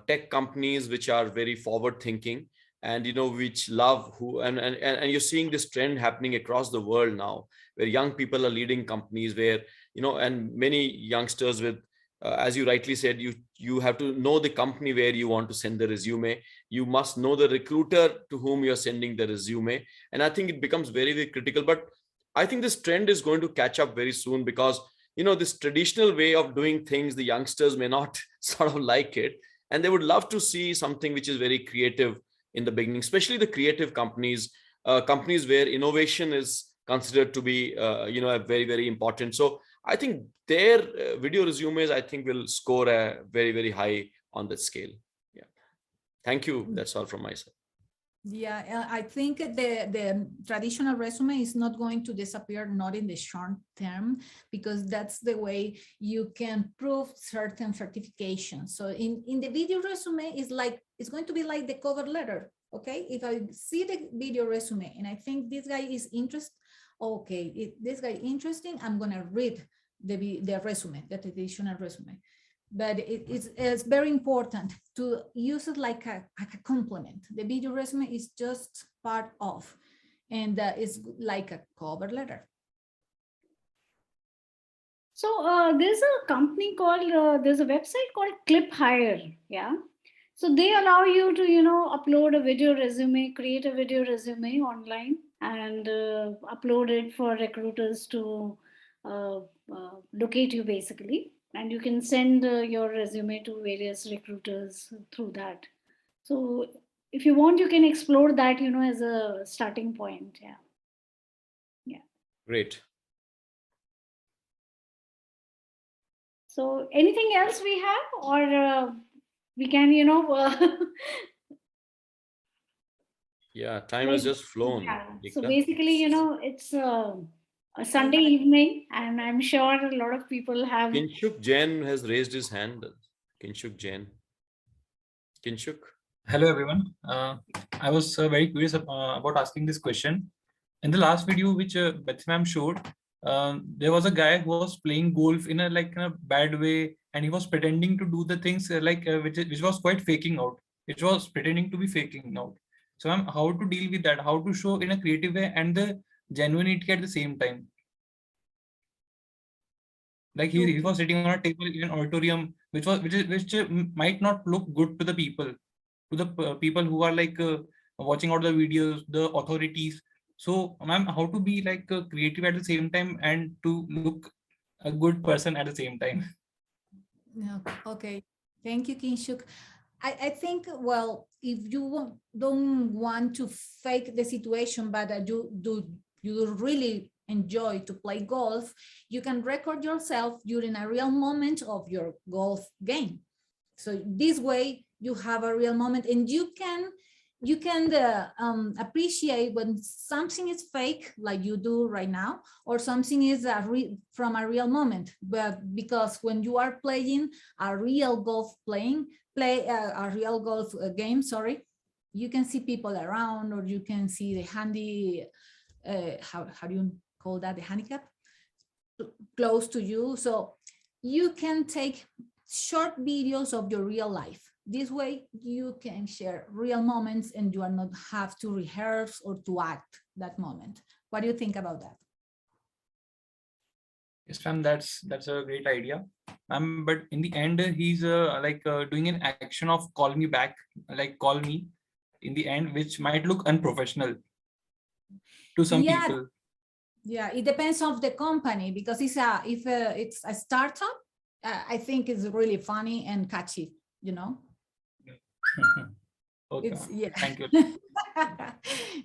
tech companies which are very forward-thinking, and which love and you're seeing this trend happening across the world now, where young people are leading companies, where and many youngsters with, as you rightly said, you have to know the company where you want to send the resume. You must know the recruiter to whom you're sending the resume. And I think it becomes very, very critical. But I think this trend is going to catch up very soon, because this traditional way of doing things, the youngsters may not sort of like it, and they would love to see something which is very creative in the beginning, especially the creative companies, companies where innovation is considered to be a very, very important. So I think their video resumes, I think, will score a very, very high on that scale. Yeah. Thank you. That's all from my side. Yeah, I think the traditional resume is not going to disappear, not in the short term, because that's the way you can prove certain certifications. So in the video resume, it's going to be like the cover letter. Okay, if I see the video resume and I think this guy is interesting, okay, this guy interesting, I'm gonna read the resume, the traditional resume. But it's very important to use it like a complement. The video resume is just part of, and it's like a cover letter. So there's a company called, there's a website called Clip Hire. Yeah. So they allow you to, upload a video resume, create a video resume online, and upload it for recruiters to locate you, basically. And you can send your resume to various recruiters through that. So if you want, you can explore that, as a starting point. Yeah. Yeah. Great. So anything else we have, or we can, Yeah, time has just flown. Yeah. So Ekta? basically, it's a Sunday evening, and I'm sure a lot of people have. Kinshuk Jain has raised his hand. Kinshuk Jain. Kinshuk. Hello, everyone. I was very curious about asking this question. In the last video, which Betsy ma'am showed, there was a guy who was playing golf in a bad way, and he was pretending to do the things which was quite faking out. It was pretending to be faking out. So, ma'am, how to deal with that? How to show in a creative way and the genuinity at the same time? Like he was sitting on a table in an auditorium, which might not look good to the people, people who are watching out the videos, the authorities. So, ma'am, how to be creative at the same time and to look a good person at the same time? Okay, thank you, Kinshuk. I think, well, if you don't want to fake the situation, but you really enjoy to play golf, you can record yourself during a real moment of your golf game. So this way you have a real moment, and you can appreciate when something is fake, like you do right now, or something is from a real moment. But because when you are playing a real golf a real golf game, sorry, you can see people around, or you can see the handy, how do you call that, the handicap, close to you. So you can take short videos of your real life. This way you can share real moments, and you are not have to rehearse or to act that moment. What do you think about that? Yes, ma'am, that's a great idea. But in the end, he's doing an action of call me back, call me in the end, which might look unprofessional to some people. Yeah, it depends on the company, because if it's a startup, I think it's really funny and catchy, Okay, It's, yeah. thank you.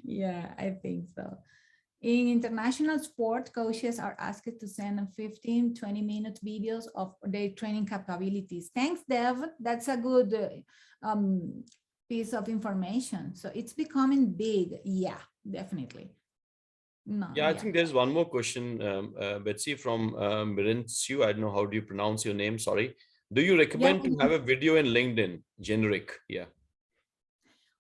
Yeah, I think so. In international sport, coaches are asked to send 15, 20-minute videos of their training capabilities. Thanks, Dev. That's a good piece of information. So it's becoming big. Yeah, definitely. No, Yeah, I think there's one more question, Betsy, from Mirensu. I don't know, how do you pronounce your name? Sorry. Do you recommend to have a video in LinkedIn? Generic. Yeah.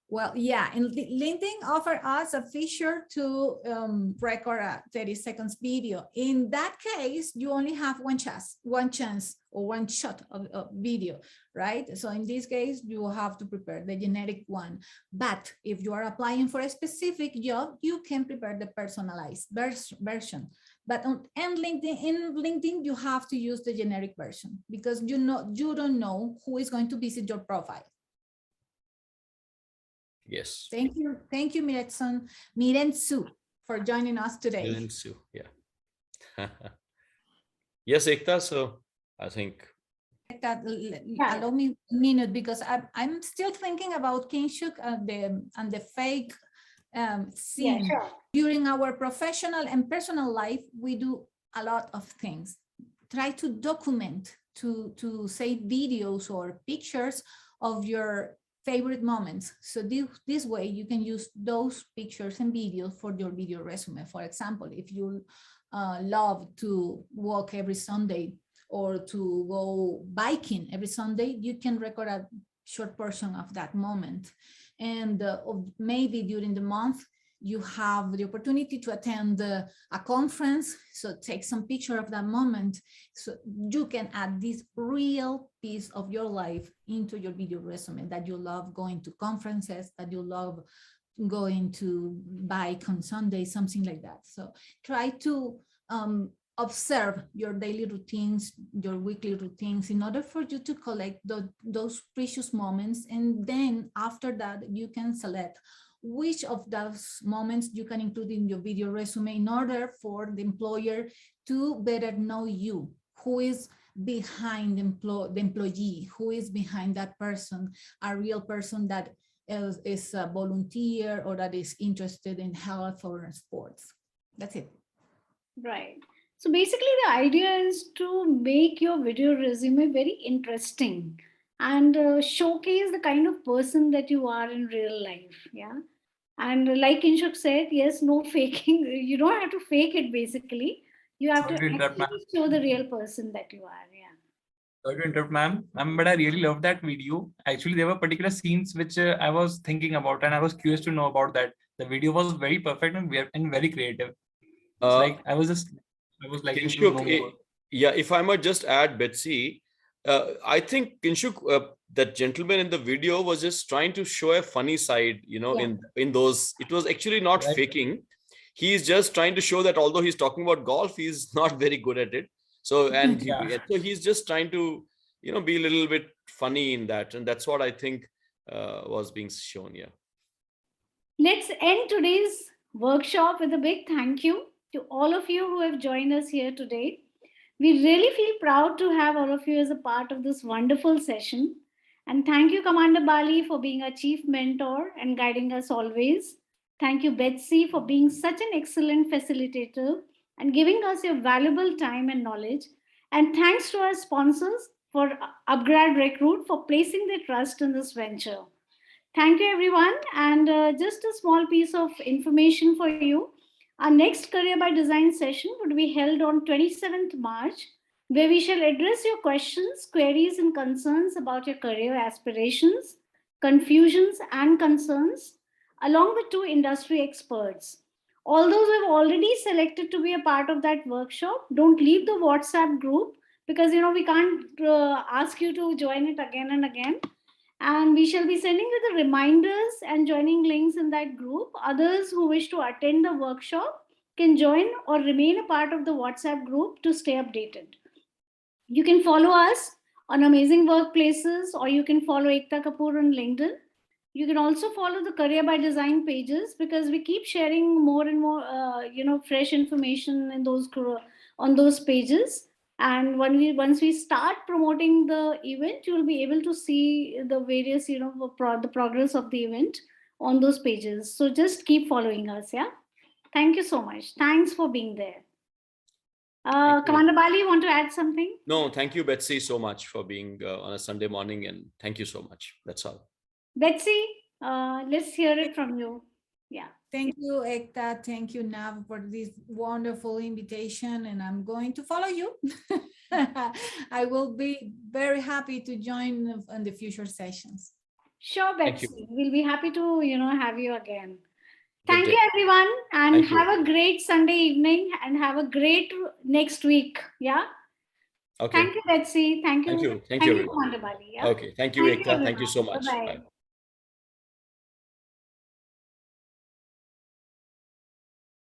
Well, yeah, and LinkedIn offer us a feature to record a 30 seconds video. In that case, you only have one chance or one shot of video, right? So in this case, you have to prepare the generic one. But if you are applying for a specific job, you can prepare the personalized version. But in LinkedIn, you have to use the generic version because you don't know who is going to visit your profile. Yes. Thank you, Mirensu, for joining us today. Mirensu, yeah. Yes, Ekta. So I think. Allow me a minute because I'm still thinking about Kinshuk and the fake scene. Yeah, sure. During our professional and personal life, we do a lot of things. Try to document, to save videos or pictures of your favorite moments. So this way you can use those pictures and videos for your video resume. For example, if you love to walk every Sunday or to go biking every Sunday, you can record a short portion of that moment. And maybe during the month, you have the opportunity to attend a conference, so take some picture of that moment. So you can add this real piece of your life into your video resume, that you love going to conferences, that you love going to bike on Sunday, something like that. So try to observe your daily routines, your weekly routines, in order for you to collect those precious moments. And then after that, you can select which of those moments you can include in your video resume in order for the employer to better know you, who is behind the employee, who is behind that person, a real person that is a volunteer or that is interested in health or sports. That's it. Right. So basically the idea is to make your video resume very interesting and showcase the kind of person that you are in real life. Yeah. And like Kinshuk said, yes, no faking. You don't have to fake it basically. You have Sorry to to interrupt, ma'am. actually show the real person that you are. Yeah. Sorry to interrupt, ma'am, but I really love that video. Actually, there were particular scenes which I was thinking about, and I was curious to know about that. The video was very perfect and very creative. It's like I was liking to know more. Yeah, if I might just add, Betsy, I think Kinshuk, that gentleman in the video was just trying to show a funny side, in those. It was actually not faking. He's just trying to show that although he's talking about golf, he's not very good at it. So, so he's just trying to, be a little bit funny in that. And that's what I think was being shown. Yeah. Let's end today's workshop with a big thank you to all of you who have joined us here today. We really feel proud to have all of you as a part of this wonderful session. And thank you, Commander Bali, for being our chief mentor and guiding us always. Thank you, Betsy, for being such an excellent facilitator and giving us your valuable time and knowledge. And thanks to our sponsors for Upgrade Recruit for placing their trust in this venture. Thank you, everyone. And just a small piece of information for you. Our next Career by Design session would be held on 27th March, where we shall address your questions, queries, and concerns about your career aspirations, confusions, and concerns, along with 2 industry experts. All those who have already selected to be a part of that workshop, don't leave the WhatsApp group because we can't ask you to join it again and again. And we shall be sending you the reminders and joining links in that group. Others who wish to attend the workshop can join or remain a part of the WhatsApp group to stay updated. You can follow us on Amazing Workplaces, or you can follow Ekta Kapoor on LinkedIn. You can also follow the Career by Design pages because we keep sharing more and more, fresh information in on those pages. And once we start promoting the event, you will be able to see the various, the progress of the event on those pages. So just keep following us. Yeah. Thank you so much. Thanks for being there. Thank you. Commander Bali, want to add something? No, thank you, Betsy, so much for being on a Sunday morning, and thank you so much. That's all. Betsy, let's hear it from you. Yeah. Thank you, Ekta. Thank you, Nav, for this wonderful invitation, and I'm going to follow you. I will be very happy to join in the future sessions. Sure, Betsy. We'll be happy to, have you again. Thank you, day. everyone, and Thank you. have a great Sunday evening, and have a great next week. Yeah. Okay. Thank you, Betsy. Thank you. Thank you. Thank you, everyone. Commander Bali. Yeah? Okay. Thank you, Ekta. Thank you so much. Bye-bye. Bye.